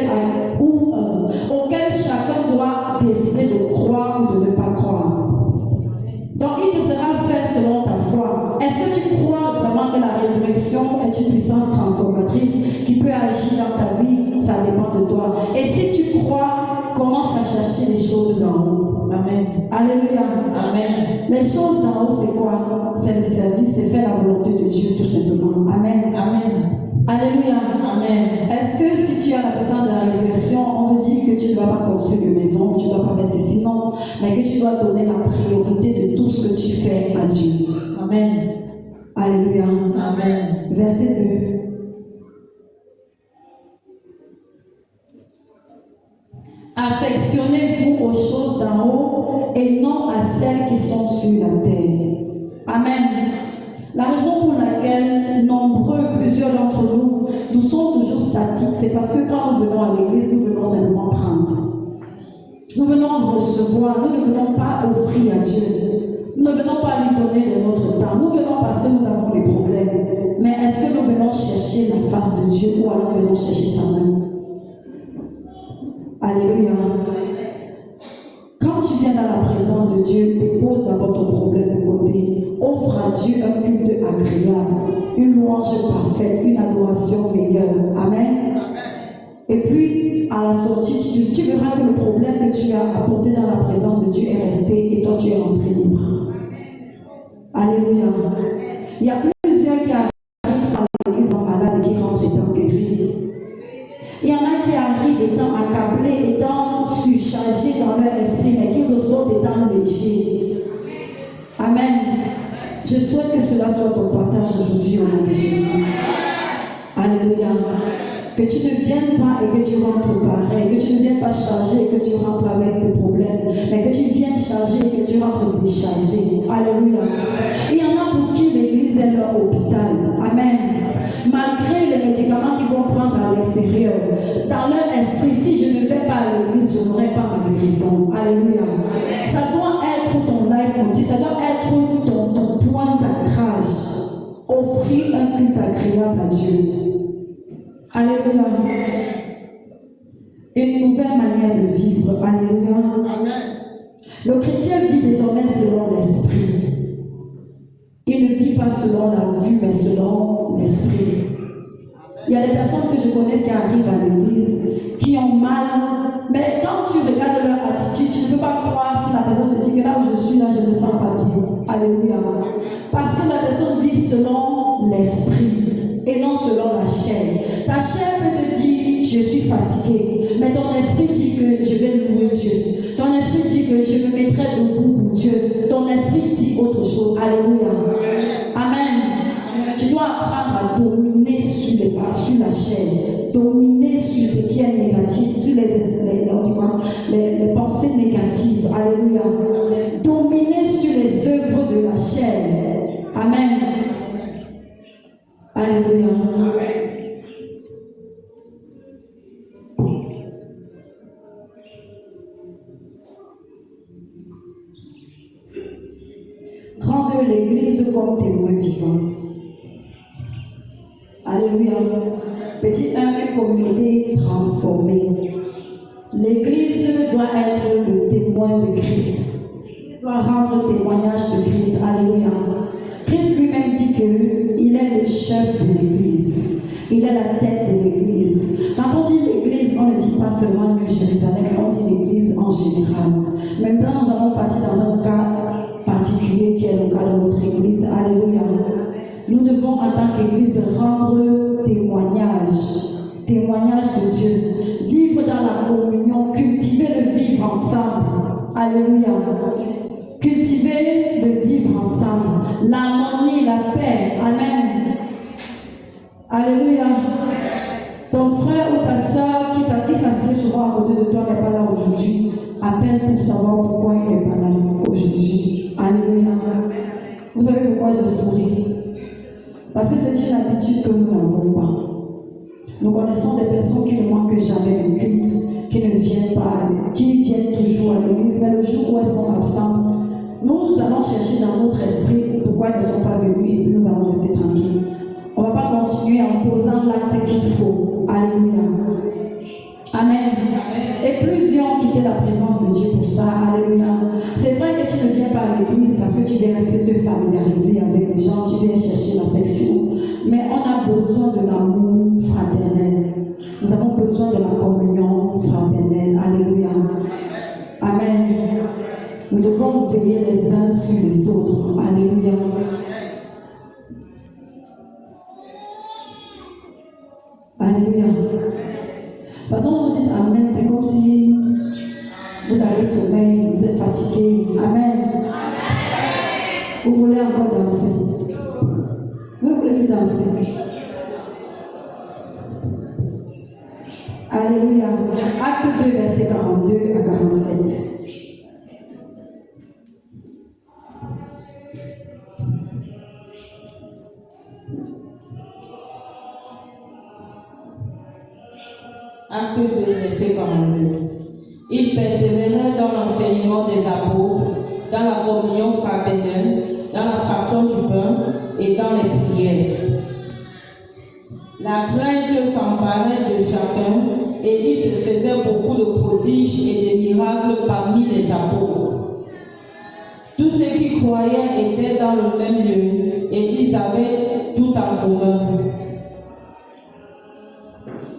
auquel chacun doit décider de croire ou de ne pas croire. Donc, il te sera fait selon ta foi. Est-ce que tu crois vraiment que la résurrection est une puissance transformatrice qui peut agir dans ta vie? Ça dépend de toi. Et si tu crois, commence à chercher les choses d'en haut. Amen. Alléluia. Amen. Les choses d'en haut, c'est quoi? C'est le service, c'est faire la volonté de Dieu, tout simplement. Amen. Amen. Alléluia. Amen. Est-ce que si tu as la puissance de la résurrection, on te dit que tu ne dois pas construire de maison, tu ne dois pas faire ceci? Non, mais que tu dois donner la priorité de tout ce que tu fais à Dieu. Amen. Alléluia. Amen. Verset 2. Affectionnez-vous aux choses d'en haut et non à celles qui sont sur la terre. Amen. La raison pour laquelle plusieurs d'entre nous sommes toujours statiques, c'est parce que quand nous venons à l'église, nous venons simplement prendre. Nous venons recevoir, nous ne venons pas offrir à Dieu. Nous ne venons pas lui donner de notre temps. Nous venons parce que nous avons des problèmes. Mais est-ce que nous venons chercher la face de Dieu ou alors nous venons chercher sa main? Alléluia. Quand tu viens dans la présence de Dieu, dépose d'abord ton problème de côté. Offre à Dieu un culte agréable, une louange parfaite, une adoration meilleure. Amen. Et puis, à la sortie, tu verras que le problème que tu as apporté dans la présence de Dieu est resté et toi tu es rentré libre. Alléluia. Il y a plusieurs qui arrivent sur l'église en malade et qui rentrent étant guéris. Il y en a qui arrivent étant accablés, étant surchargés dans leur esprit, mais qui ressortent étant légers. Amen. Je souhaite que cela soit ton partage aujourd'hui au nom de Jésus. Alléluia. Que tu ne viennes pas et que tu rentres pareil, que tu ne viennes pas chargé et que tu rentres avec tes problèmes, mais que tu viennes chargé et que tu rentres déchargé. Alléluia. Il y en a pour qui l'église est leur hôpital. Amen. Malgré les médicaments qu'ils vont prendre à l'extérieur, dans leur esprit, si je ne vais pas à l'église, je n'aurai pas ma guérison. Alléluia. Ça doit être ton life, ça doit être ton point d'ancrage. Offrir un culte agréable à Dieu. Alléluia. Une nouvelle manière de vivre. Alléluia. Amen. Le chrétien vit désormais selon l'esprit. Il ne vit pas selon la vue, mais selon l'esprit. Il y a des personnes que je connais qui arrivent à l'église, qui ont mal, mais quand tu regardes leur attitude, tu ne peux pas croire si la personne te dit que là où je suis, là, je ne me sens pas bien. Alléluia. Parce que la personne vit selon l'esprit et non selon la chair. Ta chair peut te dire, je suis fatigué, mais ton esprit dit que je vais louer Dieu. Ton esprit dit que je me mettrai debout pour Dieu. Ton esprit dit autre chose. Alléluia. Amen. Tu dois apprendre à dominer sur la chair, dominer sur ce qui est négatif, sur les pensées négatives. Alléluia. Dominer sur les œuvres de la chair. Amen. Alléluia. Rendre l'église comme témoin vivant. Alléluia. Petit 1, une communauté transformée. L'église doit être le témoin de Christ. Il doit rendre témoignage de Christ. Alléluia. Christ lui lui-même dit qu'il est le chef de l'Église. Il est la tête de l'Église. Quand on dit l'Église, on ne dit pas seulement New Jérusalem, on dit l'Église en général. Maintenant, nous allons partir dans un cas particulier qui est le cas de notre Église. Alléluia. Nous devons, en tant qu'Église, rendre témoignage de Dieu. Vivre dans la communion, cultiver le vivre ensemble. Alléluia. Cultiver le vivre ensemble. L'harmonie, la paix. Amen. Alléluia. Ton frère ou ta soeur qui s'assied souvent à côté de toi n'est pas là aujourd'hui. Appelle pour savoir pourquoi il n'est pas là aujourd'hui. Alléluia. Vous savez pourquoi je souris? Parce que c'est une habitude que nous n'avons pas. Nous connaissons des personnes qui ne manquent jamais de culte, qui ne viennent pas, qui viennent toujours à l'église, mais le jour où elles sont absentes, nous allons chercher dans notre esprit pourquoi elles ne sont pas venues et puis nous allons rester tranquilles. On ne va pas continuer en posant l'acte qu'il faut. Alléluia. Amen. Et plusieurs ont quitté la présence de Dieu pour ça. Alléluia. C'est vrai que tu ne viens pas à l'église parce que tu viens te familiariser avec les gens, tu viens chercher l'affection. Mais on a besoin de l'amour fraternel. Nous avons besoin de la communion fraternelle. Alléluia. Amen. Nous devons veiller les uns sur les autres. Alléluia. Alléluia. De toute façon, vous dites Amen, c'est comme si vous avez sommeil, vous êtes fatigué. Amen. Vous voulez encore danser? Vous ne voulez plus danser? Alléluia. Acte 2, verset 42 à 47. Acte 2, verset 42. Il persévérait dans l'enseignement des apôtres, dans la communion fraternelle, dans la fraction du pain et dans les prières. La crainte s'emparait de chacun et il se faisait beaucoup de prodiges et de miracles parmi les apôtres. Tous ceux qui croyaient étaient dans le même lieu et ils avaient tout en commun.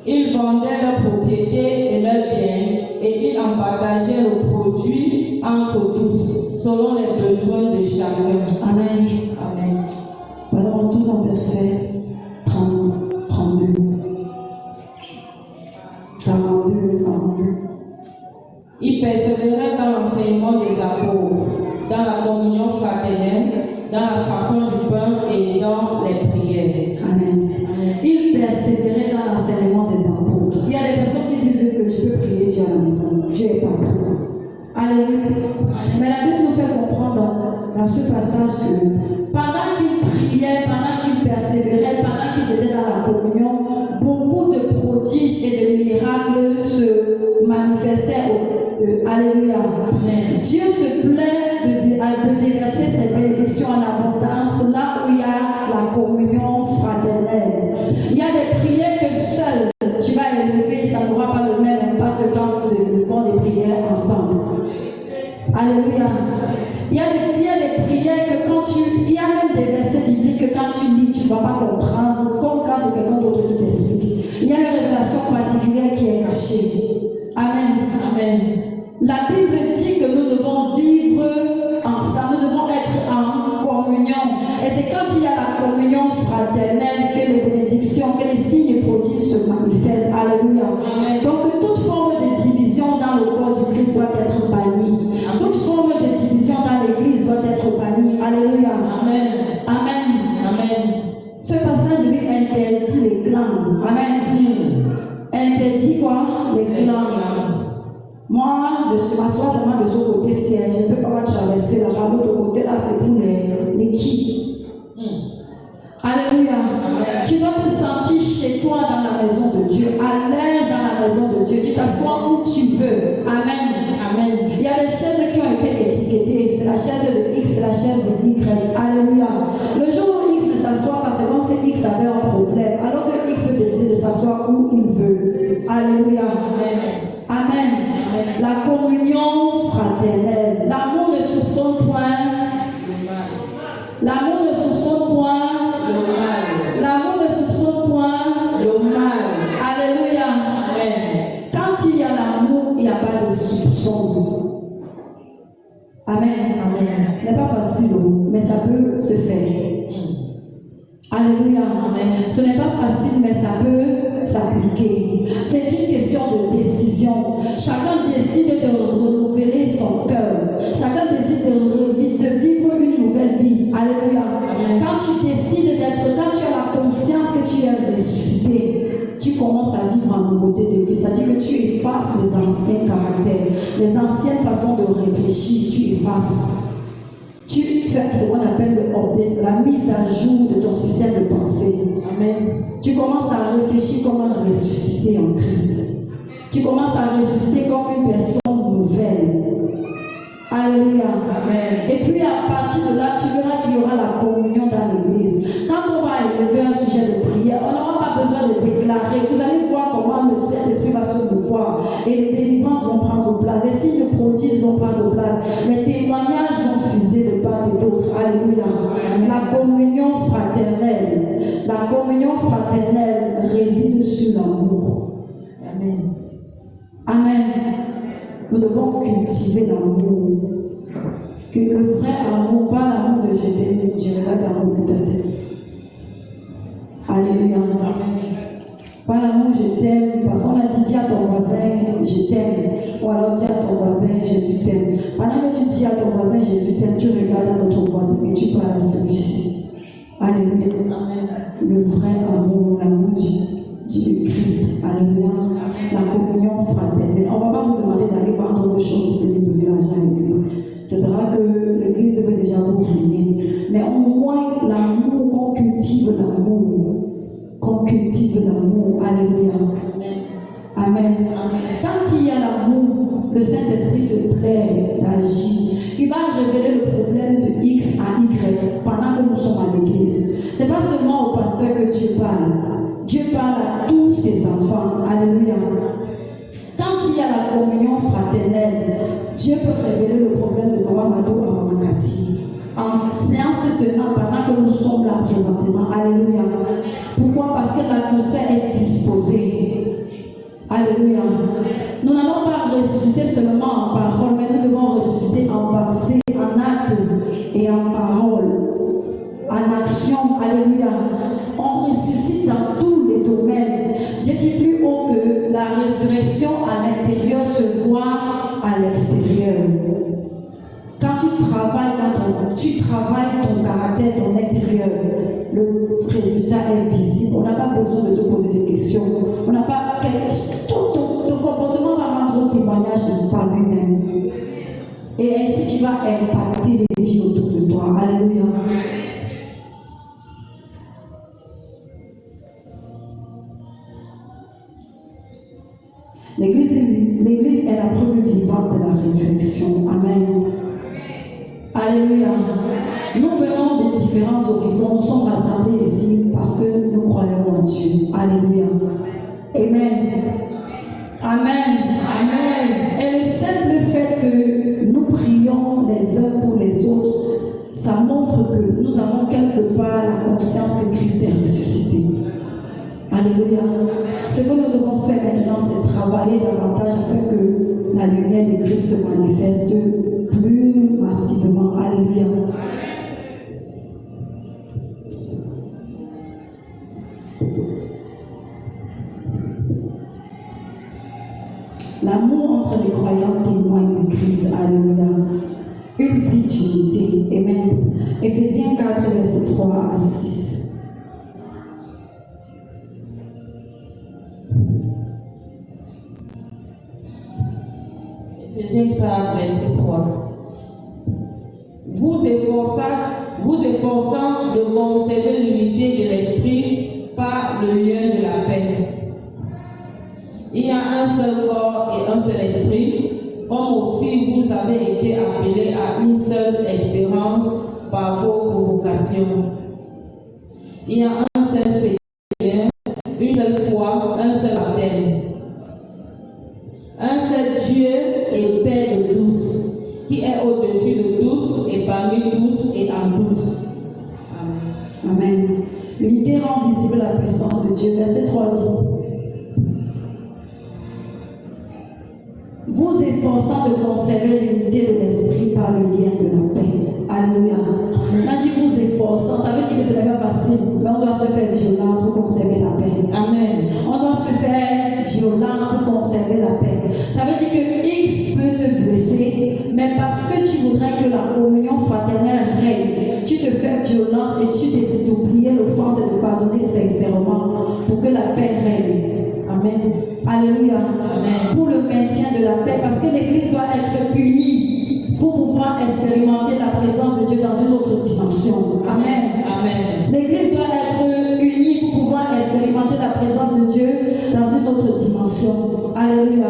Ils vendaient leurs propriétés et leurs biens et ils en partageaient le produit entre tous, selon les besoins de chacun. Amen. Amen. Voilà, on retourne au verset 32. 42. Ils persévéraient dans l'enseignement des apôtres, dans la communion fraternelle, dans la fraction du pain et dans les prières. Amen. Il persévérait dans l'enseignement des apôtres. Il y a des personnes qui disent que tu peux prier Dieu à la maison. Dieu est partout. Alléluia. Mais la Bible nous fait comprendre dans ce passage que pendant qu'ils priaient, pendant qu'ils persévéraient, pendant qu'ils étaient dans la communion, beaucoup de prodiges et de miracles se manifestaient. Alléluia. Amen. Dieu se plaît de déverser ses bénédictions en abondance là où il y a la communion fraternelle. Il y a des prières que seul tu vas élever, ça n'aura pas le même impact quand nous élevons des prières ensemble. Alléluia. Il y a des prières que quand il y a même des versets bibliques que quand tu lis, tu ne vas pas comprendre, comme quand c'est quelqu'un d'autre qui t'explique. Il y a une révélation particulière qui est cachée. Amen. Amen. La Bible dit que nous devons vivre ensemble, nous devons être en communion. Et c'est quand il y a la communion fraternelle que les bénédictions, que les signes et prodiges se manifestent. Alléluia. Amen. Donc toute forme de division dans le corps du Christ doit être bannie. Toute forme de division dans l'Église doit être bannie. Alléluia. Amen. Amen. Amen. Ce passage lui interdit les clans. Amen. Interdit quoi? Les clans. Moi, je m'assois seulement de ce côté siège. Je ne peux pas traverser là-bas. L'autre côté, là, c'est pour les qui. Alléluia. Tu dois te sentir chez toi dans la maison de Dieu, à l'aise dans la maison de Dieu. Tu t'assois où tu veux. Amen. Amen. Il y a des chaises qui ont été étiquetées. C'est la chaise de X, c'est la chaise de Y. Alléluia. Le jour où X ne s'assoit pas, c'est comme si X avait un problème. Alors que X peut décider de s'asseoir où il veut. Alléluia. Amen. Amen. La communion fraternelle. L'amour ne soupçonne point. L'amour ne soupçonne point pas de soupçon. Amen. Amen. Ce n'est pas facile, mais ça peut se faire. Alléluia. Amen. Ce n'est pas facile, mais ça peut s'appliquer. C'est une question de décision. Chacun décide de renouveler son cœur. Chacun décide de vivre une nouvelle vie. Alléluia. Amen. Quand tu décides quand tu as la conscience que tu es ressuscité, tu commences à vivre en nouveauté de vie. C'est-à-dire que tu effaces les anciens caractères, les anciennes façons de réfléchir, tu effaces. Tu fais ce qu'on appelle le update, la mise à jour de ton système de pensée. Amen. Tu commences à réfléchir comme un ressuscité en Christ. Tu commences à ressusciter comme une personne nouvelle. Alléluia. Amen. Et puis à partir de là, tu verras qu'il y aura la communion dans l'église. Quand on va élever un sujet de prière, on n'aura pas besoin de déclarer. Vous allez voir comment le Saint-Esprit va se mouvoir. Et les délivrances vont prendre place. Les signes de prodiges vont prendre place. Les témoignages vont fuser de part et d'autre. Alléluia. La communion fraternelle. La communion fraternelle réside sur l'amour. Amen. Amen. Nous devons cultiver l'amour. Que le vrai amour, pas l'amour de je regarde l'amour de ta tête. Alléluia. Pas l'amour je t'aime, parce qu'on a dit dis à ton voisin je t'aime. Ou alors dis à ton voisin Jésus t'aime. Pendant que tu dis à ton voisin Jésus t'aime, tu regardes à notre voisin et tu parles à celui-ci. Alléluia. Amen. Le vrai amour, l'amour du Christ. Alléluia. La communion fraternelle. On ne va pas vous demander d'aller vendre vos choses pour venir donner l'argent à l'église. C'est vrai que l'église veut déjà vous ruiner. Mais au moins l'amour, qu'on cultive l'amour. Qu'on cultive l'amour. Alléluia. Amen. Amen. Quand il y a l'amour, le Saint-Esprit se plaît d'agir. Il va révéler le problème de X à Y pendant que nous sommes à l'église. Ce n'est pas seulement au pasteur que Dieu parle. Dieu parle à tous ses enfants. Alléluia. Quand il y a la communion fraternelle, Dieu peut révéler le problème de Maman Mado à Maman Cathy. En séance tenant pendant que nous sommes là présentement. Alléluia. Pourquoi? Parce que l'atmosphère est disposée. Alléluia. Nous n'allons pas ressusciter seulement en parole, mais nous devons ressusciter en pensée, en acte et en parole, en action. Alléluia. On ressuscite dans tous les domaines. Je dis plus haut que la résurrection à l'intérieur se voit à l'extérieur. Quand tu travailles ton caractère, ton intérieur, le résultat est visible. On n'a pas besoin de te poser des questions. On n'a pas ton comportement va rendre témoignage de par lui-même. Et ainsi tu vas impacter les vies autour de toi. Alléluia. L'église est la preuve vivante de la résurrection. Amen. Alléluia. Nous venons de différents horizons. Nous sommes rassemblés ici parce que nous croyons en Dieu. Alléluia. Amen. Amen. Amen. Et le simple fait que nous prions les uns pour les autres, ça montre que nous avons quelque part la conscience que Christ est ressuscité. Alléluia. Ce que nous devons faire maintenant, c'est travailler davantage afin que la lumière de Christ se manifeste plus massivement. Alléluia. L'amour entre les croyants témoigne de Christ. Alléluia. Une vie d'unité. Amen. Éphésiens 4, verset 3 à 6. Éphésiens 4, verset 3. Vous efforçant de conserver l'unité de l'esprit par le lien de la paix. Il y a un seul corps et un seul esprit, comme aussi vous avez été appelés à une seule espérance par vos vocations. Il y a un seul Seigneur, une seule foi, un seul baptême. Un seul Dieu et Père de tous, qui est au-dessus de tous et parmi tous et en tous. Amen. Amen. L'unité rend visible la puissance de Dieu. Verset 3 dit: Vous s'efforçant de conserver l'unité de l'esprit par le lien de la paix. Alléluia. Quand dit vous efforçant, ça veut dire que ce n'est pas facile, mais on doit se faire violence pour conserver la paix. Amen. On doit se faire violence pour conserver la paix. Ça veut dire que X peut te blesser, mais parce que tu voudrais que la communion fraternelle règne, tu te fais violence et tu décides d'oublier l'offense et de pardonner sincèrement pour que la paix règne. Amen. Alléluia. Amen. Pour le maintien de la paix, parce que l'Église doit être unie pour pouvoir expérimenter la présence de Dieu dans une autre dimension. Amen. Amen. L'Église doit être unie pour pouvoir expérimenter la présence de Dieu dans une autre dimension. Alléluia.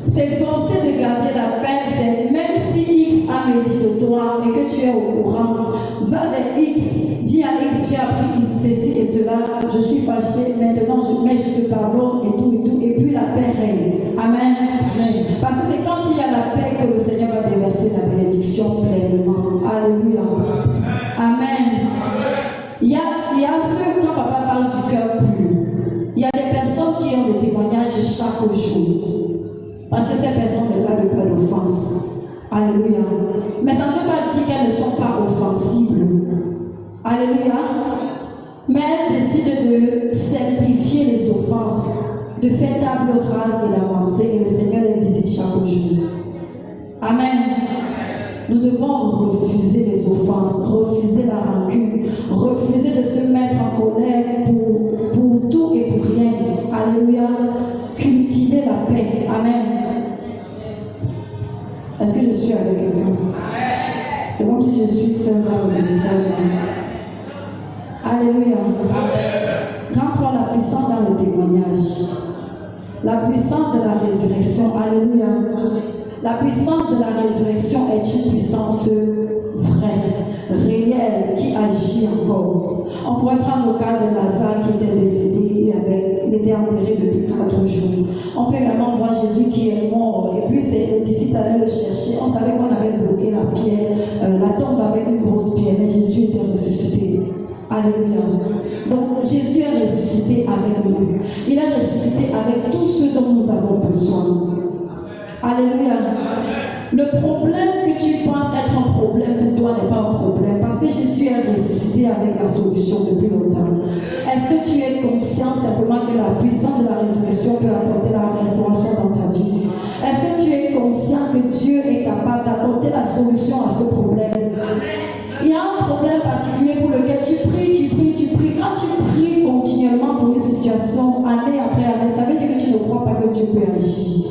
S'efforcer de garder la paix, c'est même si X a médit de toi et que tu es au courant, va vers X, dis à X, j'ai appris ceci et cela, je suis fâché, maintenant mais je te pardonne et tout, et puis la paix règne. Amen. Amen. Parce que c'est quand il y a la paix que le Seigneur va déverser la bénédiction pleinement. Alléluia. Amen. Il y a ceux, quand papa parle du cœur pur, il y a des personnes qui ont des témoignages chaque jour. Parce que ces personnes ne gardent pas d'offense. Alléluia. Mais ça ne veut pas dire qu'elles ne sont pas offensibles. Alléluia. Mais elles décident de simplifier les offenses, de faire table rase de l'avancée et le Seigneur les visite chaque jour. Amen. Nous devons refuser les offenses, refuser la rancune, refuser de se mettre en colère pour tout et pour rien. Alléluia. Cultiver la paix. Amen. Est-ce que je suis avec quelqu'un? C'est comme si je suis seule dans le message. Alléluia. Grand-toi la puissance dans le témoignage. La puissance de la résurrection. Alléluia. La puissance de la résurrection est une puissance vraie, réelle, qui agit encore. On pourrait prendre le cas de Lazare qui était décédé, il était enterré depuis 4 jours. On peut également voir Jésus qui est mort, et puis les disciples allaient le chercher. On savait qu'on avait bloqué la pierre, la tombe avec une grosse pierre, mais Jésus était ressuscité. Alléluia. Donc Jésus est ressuscité avec nous. Il est ressuscité avec tout ce dont nous avons besoin. Alléluia. Le problème que tu penses être un problème pour toi n'est pas un problème parce que Jésus est ressuscité avec la solution depuis longtemps. Est-ce que tu es conscient simplement que la puissance de la résurrection peut apporter la restauration dans ta vie? Est-ce que tu es conscient que Dieu est capable d'apporter la solution à ce problème? Il y a un problème particulier pour lequel tu pries. Quand tu pries continuellement pour une situation, année après année, ça veut dire que tu ne crois pas que Dieu peut agir.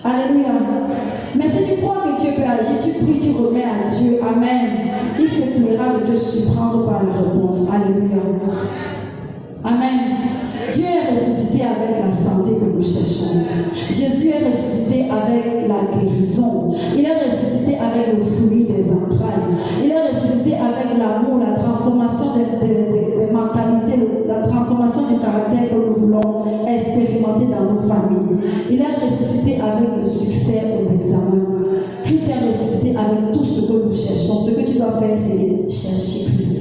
Alléluia. Mais si tu crois que Dieu peut agir, tu pries, tu remets à Dieu. Amen. Il se plaira de te surprendre par la réponse. Alléluia. Amen. Dieu est ressuscité avec la santé que nous cherchons. Jésus est ressuscité avec la guérison. Il est ressuscité avec le fruit des entrailles. Il est ressuscité avec l'amour, la transformation des mentalités, la transformation du caractère que nous voulons expérimenter dans nos familles. Il est ressuscité avec le succès aux examens. Christ est ressuscité avec tout ce que nous cherchons. Ce que tu dois faire, c'est chercher Christ.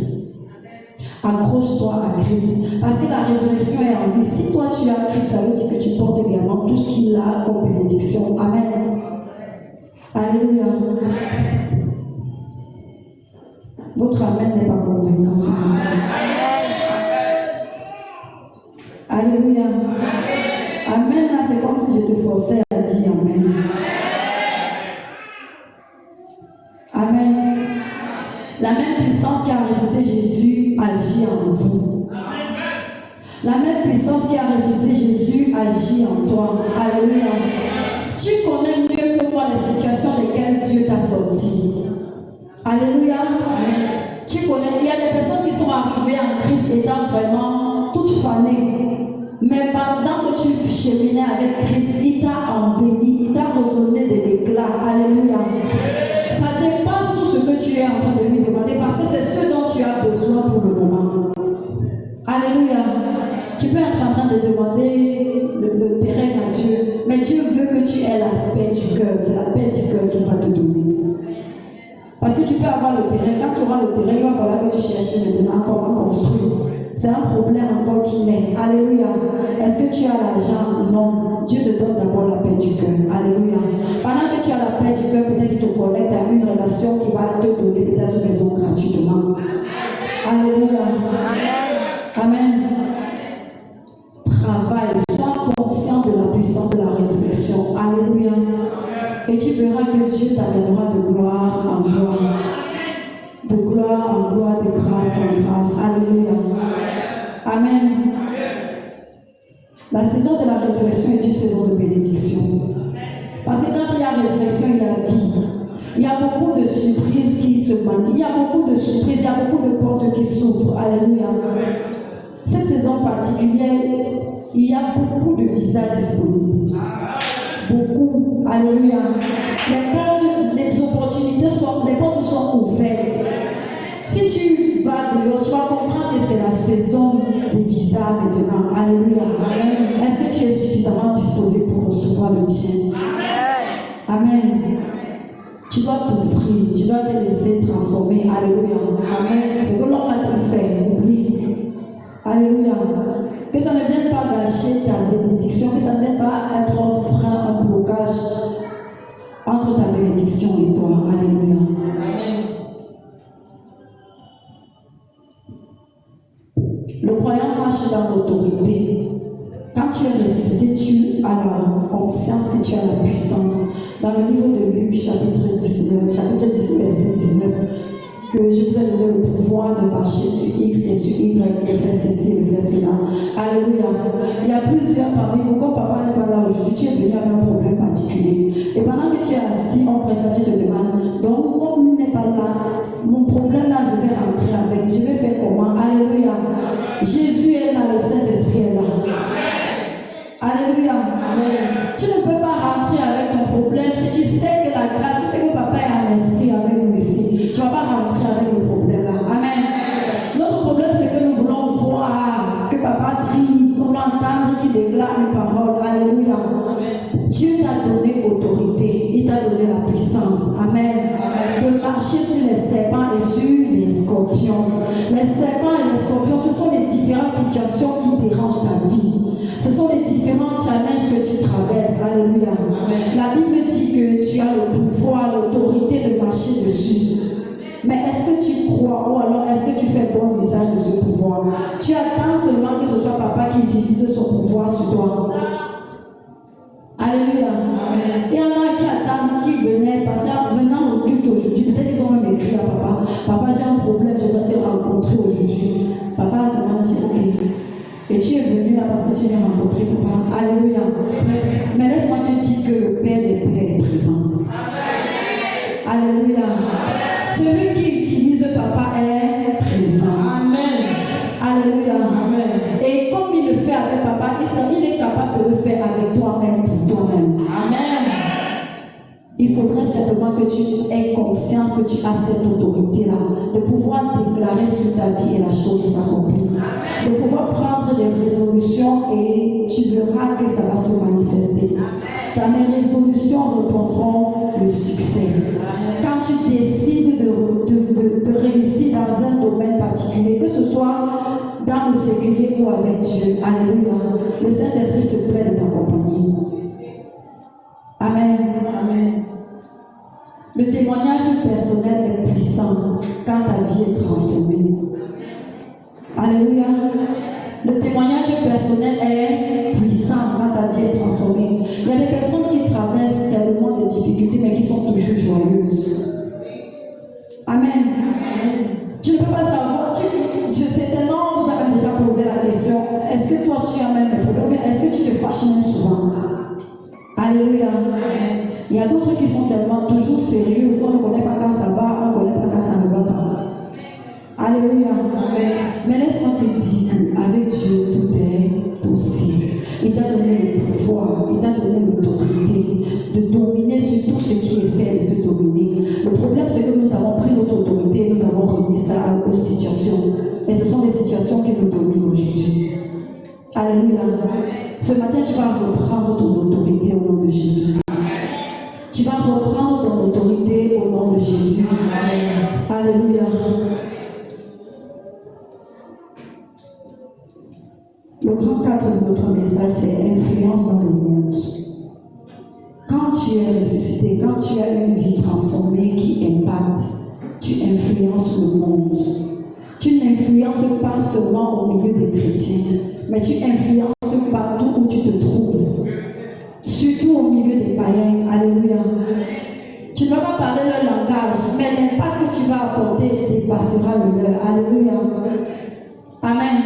Accroche-toi à Christ. Parce que la résurrection est en lui. Si toi tu as Christ, ça veut dire que tu portes également tout ce qu'il a comme bénédiction. Amen. Alléluia. Votre amen n'est pas convaincant. Alléluia. Amen, là, c'est comme si je te forçais à dire amen. Amen. La même puissance qui a ressuscité Jésus agit en vous. La même puissance qui a ressuscité Jésus agit en toi. Alléluia. Tu connais mieux que moi les situations desquelles Dieu t'a sorti. Alléluia. Tu connais, il y a des personnes qui sont arrivées en Christ étant vraiment toutes fanées. Mais pendant que tu cheminais avec Christ, il t'a embelli, il t'a redonné de l'éclat. Alléluia. Ça dépasse tout ce que tu es en train de lui demander parce que c'est ce dont tu as besoin pour le moment. Alléluia. Tu peux être en train de demander le terrain à Dieu, mais Dieu veut que tu aies la paix du cœur. C'est la paix du cœur qu'il va te donner. Parce que tu peux avoir le terrain. Quand tu auras le terrain, il va falloir que tu cherches maintenant comment construire. C'est un problème encore qui naît. Alléluia. Est-ce que tu as l'argent? Non. Dieu te donne d'abord la paix du cœur. Alléluia. Pendant que tu as la paix du cœur, peut-être tu te connectes à une relation qui va te donner peut-être une maison gratuitement. Alléluia. Amen. Travaille. Sois conscient de la puissance de la résurrection. Alléluia. Et tu verras que Dieu t'amènera de gloire en gloire. De gloire en gloire, de grâce en grâce. Alléluia. Amen. La saison de la résurrection est une saison de bénédiction. Parce que quand il y a résurrection, il y a vie. Il y a beaucoup de surprises qui se manifestent. Il y a beaucoup de surprises, il y a beaucoup de portes qui s'ouvrent. Alléluia. Cette saison particulière, il y a beaucoup de visas disponibles. Beaucoup. Alléluia. Les opportunités les portes sont ouvertes. Si tu vas dehors, tu vas comprendre que c'est la saison des visas maintenant. Alléluia. Est-ce que tu es suffisamment disposé pour recevoir le tien? Amen. Tu dois t'offrir, tu dois te laisser transformer. Alléluia. Amen. C'est que l'homme a tout fait. Oublie. Alléluia. Que ça ne vienne pas gâcher ta bénédiction, que ça ne vienne pas être un frein, un blocage entre ta bénédiction et toi. Alléluia. Amen. Le croyant marche dans l'autorité. Quand tu es ressuscité, tu as la conscience que tu as la puissance. Dans le livre de Luc, chapitre 10, verset 19, que je vous ai donné le pouvoir de marcher sur X et sur Y, de faire ceci et de faire cela. Alléluia. Il y a plusieurs parmi vous, comme papa n'est pas là aujourd'hui, tu es venu avec un problème particulier. Et pendant que tu es assis, on prêche, tu te demandes, donc comme il n'est pas là, mon problème là, je vais rentrer avec, je vais faire comment? Alléluia. Jésus est là, le Saint-Esprit est là. Alléluia. Amen. Tu ne peux pas rentrer avec ton problème si tu sais que la grâce, tu sais que papa est en esprit avec nous ici. Tu ne vas pas rentrer avec le problème là. Amen. Notre problème, c'est que nous voulons voir que papa prie, nous voulons entendre qu'il déclare une parole. Alléluia. Amen. Dieu t'a donné autorité, il t'a donné la puissance. Amen. Amen. De marcher sur les serpents et sur les scorpions. Les serpents et les scorpions, ce sont les différentes situations qui dérangent ta vie. Ce sont les différents challenges que tu traverses. Alléluia. Amen. La Bible dit que tu as le pouvoir, l'autorité de marcher dessus. Mais est-ce que tu crois ou alors est-ce que tu fais bon usage de ce pouvoir? Tu attends seulement que ce soit papa qui utilise son pouvoir sur toi. Alléluia. Amen. Il y en a qui attendent, qui venaient, parce qu'en venant au culte aujourd'hui, peut-être ils ont même écrit à papa, papa j'ai un problème, je dois te rencontrer aujourd'hui. Papa s'est dit ok. Et tu es venu là parce que tu viens rencontrer papa. Alléluia. Mais laisse-moi te dire que le Père des Pères est présent. Alléluia. Celui qui utilise papa est présent. Amen. Alléluia. Amen. Et comme il le fait avec papa, il est capable de le faire avec toi-même pour toi-même. Amen. Il faudrait simplement que tu aies conscience que tu as cette autorité-là, de pouvoir déclarer sur ta vie et la chose s'accomplit, de pouvoir prendre des résolutions et tu verras que ça va se manifester. Car mes résolutions répondront le succès. Quand tu décides de réussir dans un domaine particulier, que ce soit dans le séculier ou avec Dieu, alléluia, le Saint-Esprit se plaît de t'accompagner. Amen. Amen. Le témoignage personnel est puissant quand ta vie est transformée. Alléluia. Le témoignage personnel est puissant quand ta vie est transformée. Il y a des personnes qui traversent tellement de difficultés mais qui sont toujours joyeuses. Amen. Amen. Je ne peux pas savoir. Je sais tellement, vous avez déjà posé la question, est-ce que toi tu as même des problèmes? Est-ce que tu te fâches même souvent? Alléluia. Amen. Il y a d'autres qui sont tellement toujours sérieux, on ne connaît pas quand ça va, on ne connaît pas quand ça ne va pas. Alléluia. Amen. Mais laisse-moi te dire qu'avec Dieu, tout est possible. Il t'a donné le pouvoir, il t'a donné l'autorité de dominer sur tout ce qui essaie de te dominer. Le problème, c'est que nous avons pris notre autorité et nous avons remis ça aux situations. Et ce sont les situations qui nous dominent aujourd'hui. Alléluia. Ce matin, tu vas reprendre ton autorité au nom de Jésus. Tu vas reprendre ton autorité au nom de Jésus. Alléluia. notre message, c'est influence dans le monde. Quand tu es ressuscité, quand tu as une vie transformée qui impacte, tu influences le monde. Tu n'influences pas seulement au milieu des chrétiens, mais tu influences partout où tu te trouves. Surtout au milieu des païens. Alléluia. Tu ne vas pas parler leur langage, mais l'impact que tu vas apporter dépassera le leur. Alléluia. Amen.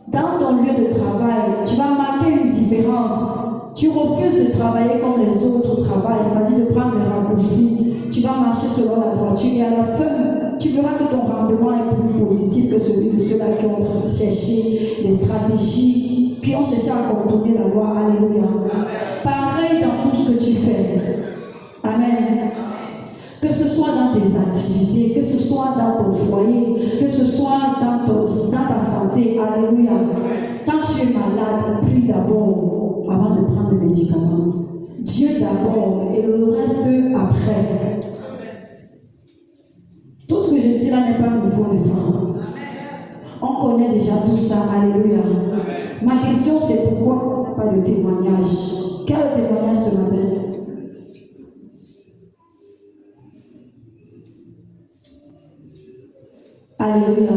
Dans ton lieu de travail, tu vas marquer une différence. Tu refuses de travailler comme les autres travaillent, c'est-à-dire de prendre les raccourcis. Tu vas marcher selon la droiture et à la fin, tu verras que ton rendement est plus positif que celui de ceux-là qui ont cherché les stratégies, qui ont cherché à contourner la loi. Alléluia. Pareil dans tout ce que tu fais. Amen. Que ce soit dans tes activités, que ce soit dans ton foyer, que ce soit dans ta santé. Alléluia. Quand tu es malade, prie d'abord avant de prendre le médicament. Dieu d'abord et le reste après. Tout ce que je dis là n'est pas nouveau, n'est-ce pas? On connaît déjà tout ça. Alléluia. Ma question c'est pourquoi pas de témoignage? Quel témoignage ce matin? Alléluia.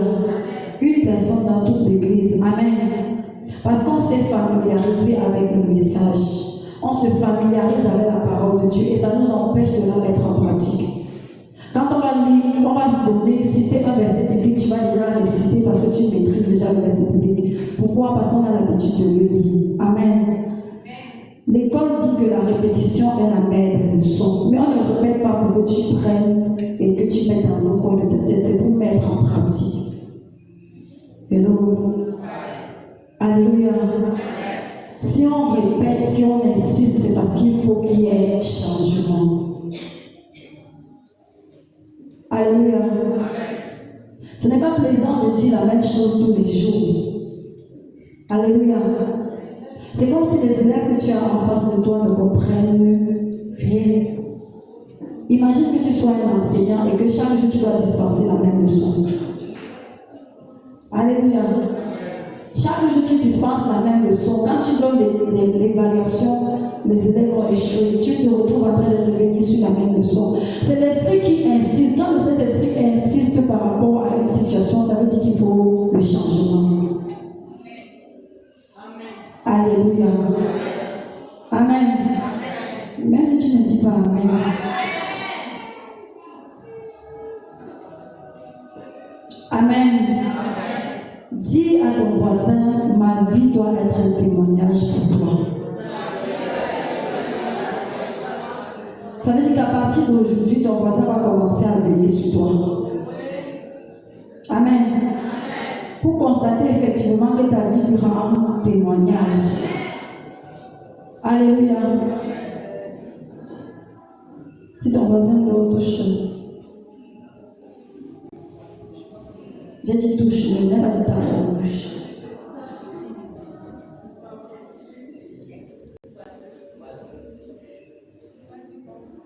Une personne dans toute l'église. Amen. Parce qu'on s'est familiarisé avec le message. On se familiarise avec la parole de Dieu et ça nous empêche de la mettre en pratique. Quand on va lire, on va se donner, citer un verset biblique, tu vas déjà réciter parce que tu maîtrises déjà le verset biblique. Pourquoi? Parce qu'on a l'habitude de le lire. Amen. L'école dit que la répétition est la mère des leçons. Mais on ne répète pas pour que tu prennes et que tu mettes dans un coin de ta tête, c'est pour mettre en pratique. Hello. Alléluia. Si on répète, si on insiste, c'est parce qu'il faut qu'il y ait changement. Alléluia. Ce n'est pas plaisant de dire la même chose tous les jours. Alléluia. C'est comme si les élèves que tu as en face de toi ne comprennent rien. Imagine que tu sois un enseignant et que chaque jour tu dois dispenser la même leçon. Alléluia. Chaque jour tu dispenses la même leçon. Quand tu donnes l'évaluation, les élèves ont échoué. Tu te retrouves en train de revenir sur la même leçon. C'est l'esprit qui insiste. Quand le Saint-Esprit insiste par rapport à une situation, ça veut dire qu'il faut le changement. Alléluia. Amen. Même si tu ne dis pas Amen. Amen. Dis à ton voisin, ma vie doit être un témoignage pour toi. Ça veut dire qu'à partir d'aujourd'hui, ton voisin va commencer à veiller sur toi. Amen. Pour constater effectivement que ta vie lui rend témoignage. Alléluia. Si ton voisin dort, touche. J'ai dit touche, mais il n'a pas dit tape sa bouche.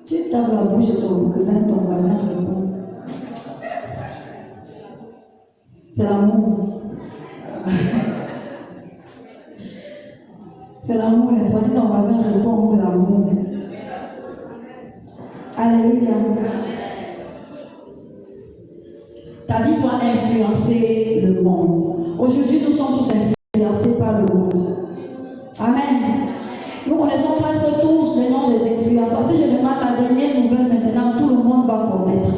Tu tapes la bouche de ton voisin répond. C'est l'amour. C'est l'amour, n'est-ce pas? Si ton voisin répond, c'est l'amour. Alléluia. Ta vie doit influencer le monde. Aujourd'hui, nous sommes tous influencés par le monde. Amen. Nous connaissons presque tous le nom des influenceurs. Si je demande la dernière nouvelle maintenant, tout le monde va connaître.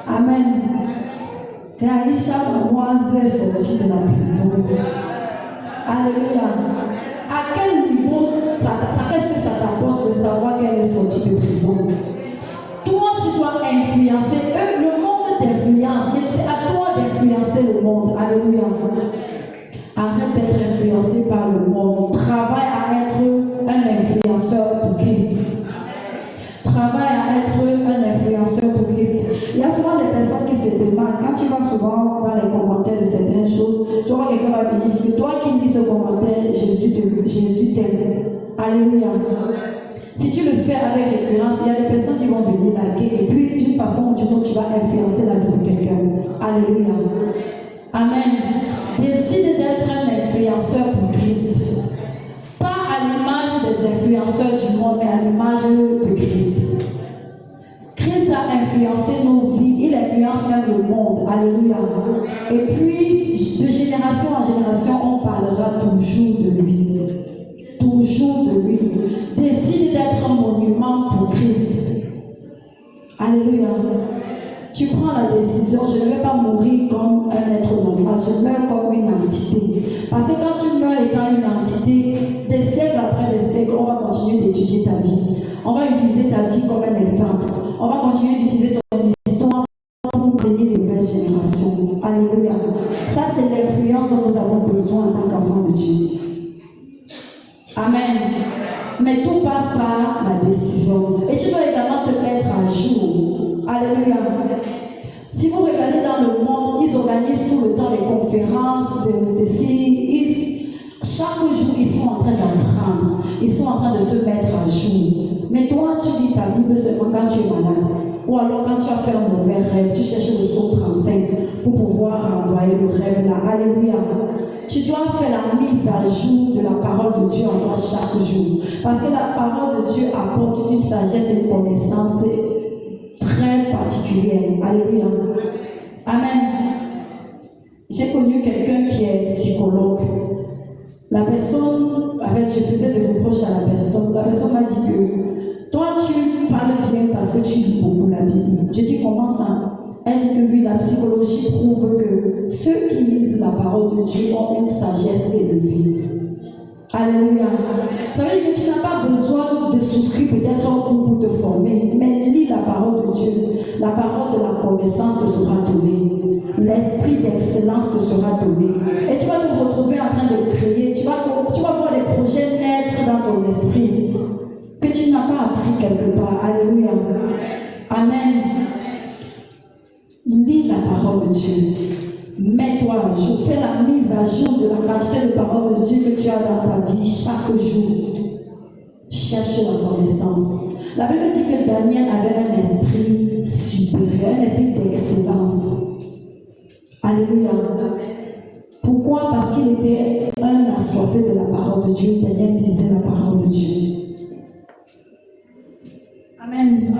Amen. Aïcha Moise est sortie de la prison. Alléluia. À quel niveau, qu'est-ce que ça t'apporte de savoir qu'elle est sortie de prison? Toi, tu dois influencer. Le monde t'influence. Et c'est à toi d'influencer le monde. Alléluia. Arrête d'être influencé par le monde. Travaille à être un influenceur pour Christ. Travaille à être un influenceur pour Christ. Il y a souvent des personnes qui se demandent, quand tu vas souvent dans les commentaires de certaines choses, tu vois quelqu'un va venir dire que toi qui lis ce commentaire, Jésus t'aime. Alléluia. Si tu le fais avec récurrence, il y a des personnes qui vont venir liker et puis d'une façon ou d'une autre, tu vas influencer la vie de quelqu'un. Alléluia. Amen. Décide d'être influenceurs du monde, mais à l'image de Christ. Christ a influencé nos vies, il influence même le monde. Alléluia. Et puis, de génération en génération, on parlera toujours de lui. Toujours de lui. Décide d'être un monument pour Christ. Alléluia. Tu prends la décision, je ne vais pas mourir comme un être normal, je meurs comme une entité. Parce que quand tu meurs étant une entité, des siècles après des siècles, on va continuer d'étudier ta vie. On va utiliser ta vie comme un exemple. On va continuer d'utiliser ton histoire pour enseigner les nouvelles générations. Alléluia. Ça, c'est l'influence dont nous avons besoin en tant qu'enfants de Dieu. Amen. Mais tout passe par la décision. Et tu dois également te mettre à jour. Alléluia. Si vous regardez dans le monde, ils organisent tout le temps des conférences, chaque jour, ils sont en train d'apprendre. Ils sont en train de se mettre à jour. Mais toi, tu lis ta Bible seulement quand tu es malade. Ou alors quand tu as fait un mauvais rêve, tu cherches le psaume 35 pour pouvoir envoyer le rêve là. Alléluia. Tu dois faire la mise à jour de la parole de Dieu en toi chaque jour. Parce que la parole de Dieu apporte une sagesse et une connaissance très particulière. Alléluia. Amen. J'ai connu quelqu'un qui est psychologue. La personne, je faisais des reproches à la personne. La personne m'a dit que toi, tu parles bien parce que tu lis beaucoup la Bible. J'ai dit comment ça? Elle dit que oui, la psychologie prouve que ceux qui lisent la parole de Dieu ont une sagesse élevée. Alléluia. Ça veut dire que tu n'as pas besoin de souscrire peut-être un cours pour te former, mais lis la parole de Dieu. La parole de la connaissance te sera donnée. L'esprit d'excellence te sera donné. Et tu vas te retrouver en train de créer. Tu vas voir des projets naître dans ton esprit que tu n'as pas appris quelque part. Alléluia. Amen. Lis la parole de Dieu. Mets-toi à jour. Fais la mise à jour de la quantité de parole de Dieu que tu as dans ta vie chaque jour. Cherche la connaissance. La Bible dit que Daniel avait un esprit supérieur, un esprit d'excellence. Alléluia. Pourquoi? Parce qu'il était un assoiffé de la parole de Dieu. Daniel lisait la parole de Dieu. Amen.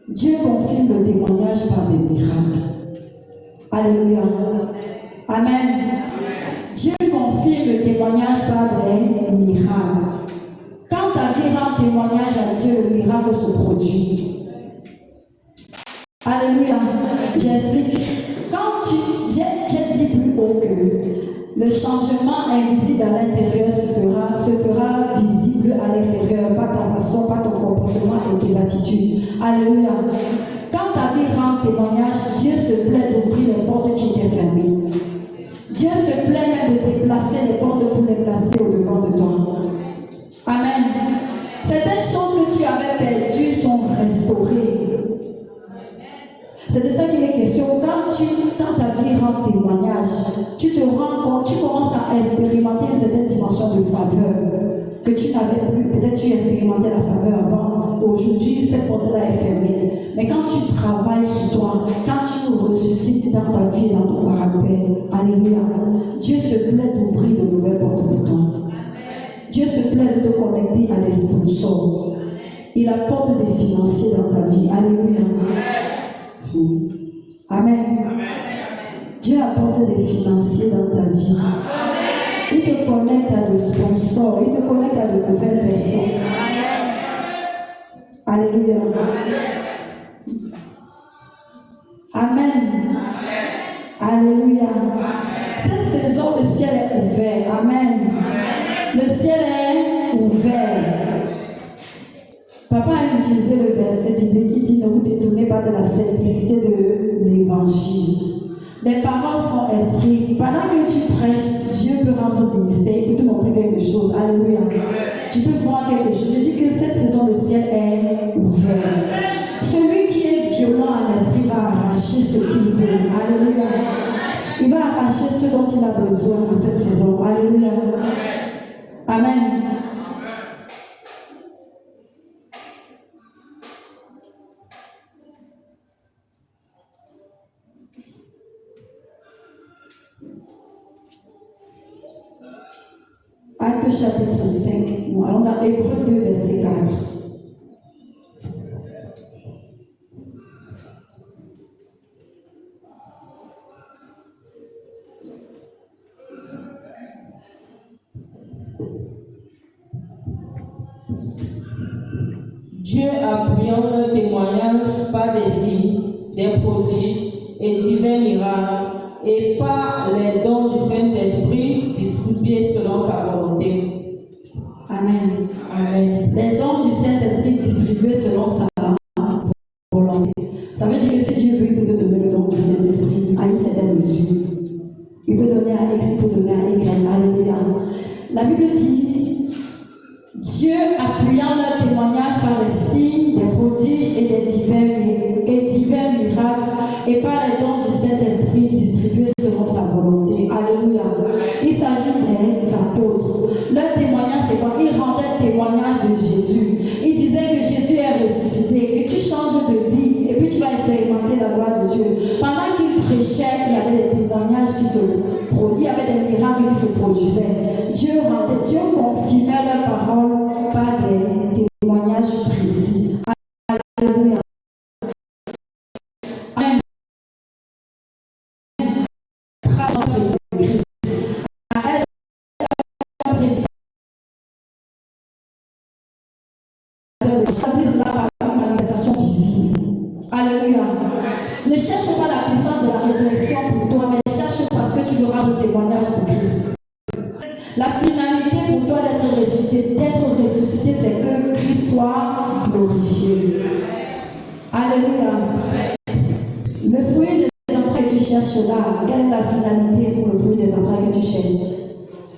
Dieu confirme le témoignage par des miracles. Alléluia. Amen. Dieu confirme le témoignage par des miracles. Quand ta vie rend témoignage à Dieu, le miracle se produit. Alléluia. J'explique. J'ai dit plus haut que le changement invisible à l'intérieur se fera visible à l'extérieur, pas ta façon, pas ton comportement et tes attitudes. Alléluia. Quand ta vie rend témoignage, Dieu se plaît d'ouvrir les portes qui étaient fermées. Dieu se plaît même de déplacer les portes pour les placer au-devant de toi. Amen. Certaines choses que tu avais perdues sont restaurées. C'est de ça qu'il est question. Quand ta vie rend témoignage, tu te rends compte, tu commences à expérimenter une certaine dimension de faveur que tu n'avais plus. Peut-être tu expérimentais la faveur avant. Aujourd'hui, cette porte-là est fermée. Mais quand tu travailles sur toi, quand tu ressuscites dans ta vie et dans ton caractère, alléluia, Dieu se plaît d'ouvrir de nouvelles portes pour toi. Dieu se plaît de te connecter à des sponsors. Il apporte des financiers dans ta vie. Alléluia. Amen. Dieu apporte des financiers dans ta vie. Il te connecte à des sponsors. Il te connecte à de nouvelles personnes. Alléluia. Amen. Alléluia. Cette saison, le ciel est ouvert. Amen. Le ciel est ouvert. Papa a utilisé le verset biblique qui dit: ne vous détournez pas de la simplicité de l'évangile. Les paroles sont esprit. Pendant que tu prêches, Dieu peut rendre ministère, il peut te montrer quelque chose. Alléluia. Tu peux voir quelque chose. Je dis que cette saison, le ciel est ouvert. Celui qui est violent en esprit va arracher ce qu'il veut. Alléluia. Il va arracher ce dont il a besoin dans cette saison. Alléluia. Amen. Actes chapitre chapitre 5. Nous allons dans Hébreux 2, verset 4. Dieu appuyant le témoignage par des signes, des prodiges et divers miracles, et par les dons du Saint-Esprit distribués selon sa volonté. Amen. Amen. Les dons du Saint-Esprit distribués selon sa volonté. Ça veut dire que si Dieu veut, il peut te donner le don du Saint-Esprit à une certaine mesure. Il peut donner à X, il peut donner à Y. Alléluia. La Bible dit, Dieu appuyant leur témoignage par des signes, des prodiges et des divers miracles, et par les dons du Saint-Esprit distribués selon sa volonté. Alléluia. Il s'agit des apôtres. Leur témoignage, c'est quoi? Ils rendaient témoignage de Jésus. Ils disaient que Jésus est ressuscité, que tu changes de vie, et puis tu vas expérimenter la gloire de Dieu. Pendant qu'ils prêchaient, il y avait des témoignages qui se produisaient, il y avait des miracles qui se produisaient. Dieu confirmait leurs paroles par des témoignages précis. Alléluia. Amen. Manifestation visible. Alléluia. Ne cherche pas la puissance de la résurrection pour toi, mais cherche parce que tu auras le témoignage de Christ. La finalité pour toi d'être ressuscité, c'est que Christ soit glorifié. Alléluia. Le fruit des entrailles que tu cherches là, quelle est la finalité pour le fruit des entrailles que tu cherches?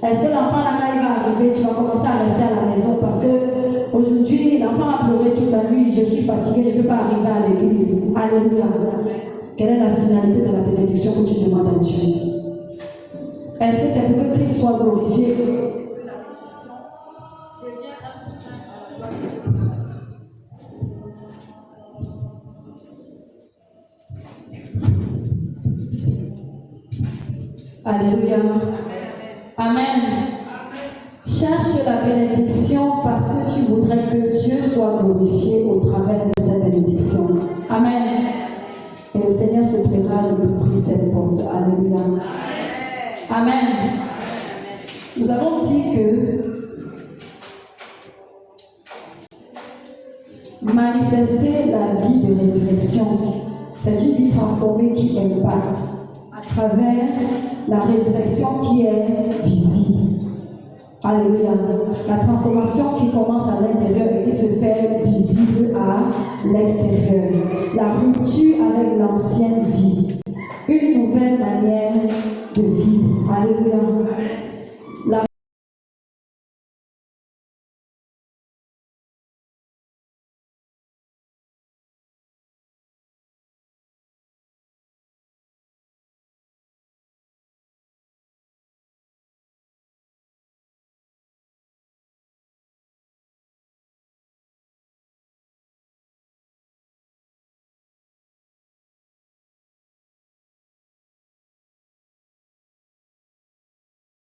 Est-ce que l'enfant là, quand il va arriver, tu vas commencer à rester à la maison parce que aujourd'hui, l'enfant a pleuré toute la nuit, je suis fatiguée, je ne peux pas arriver à l'église. Alléluia. Quelle est la finalité de la bénédiction que tu demandes à Dieu? Est-ce que c'est pour que Christ soit glorifié? Alléluia. Amen. Cherche la bénédiction parce que tu voudrais que Dieu soit glorifié au travers de cette bénédiction. Amen. Et le Seigneur se plaira de t'ouvrir cette porte. Alléluia. Amen. Nous avons dit que manifester la vie de résurrection, c'est une vie transformée qui impacte à travers la résurrection qui est visible. Alléluia. La transformation qui commence à l'intérieur et qui se fait visible à l'extérieur. La rupture avec l'ancienne vie. Une nouvelle manière de vivre. Alléluia.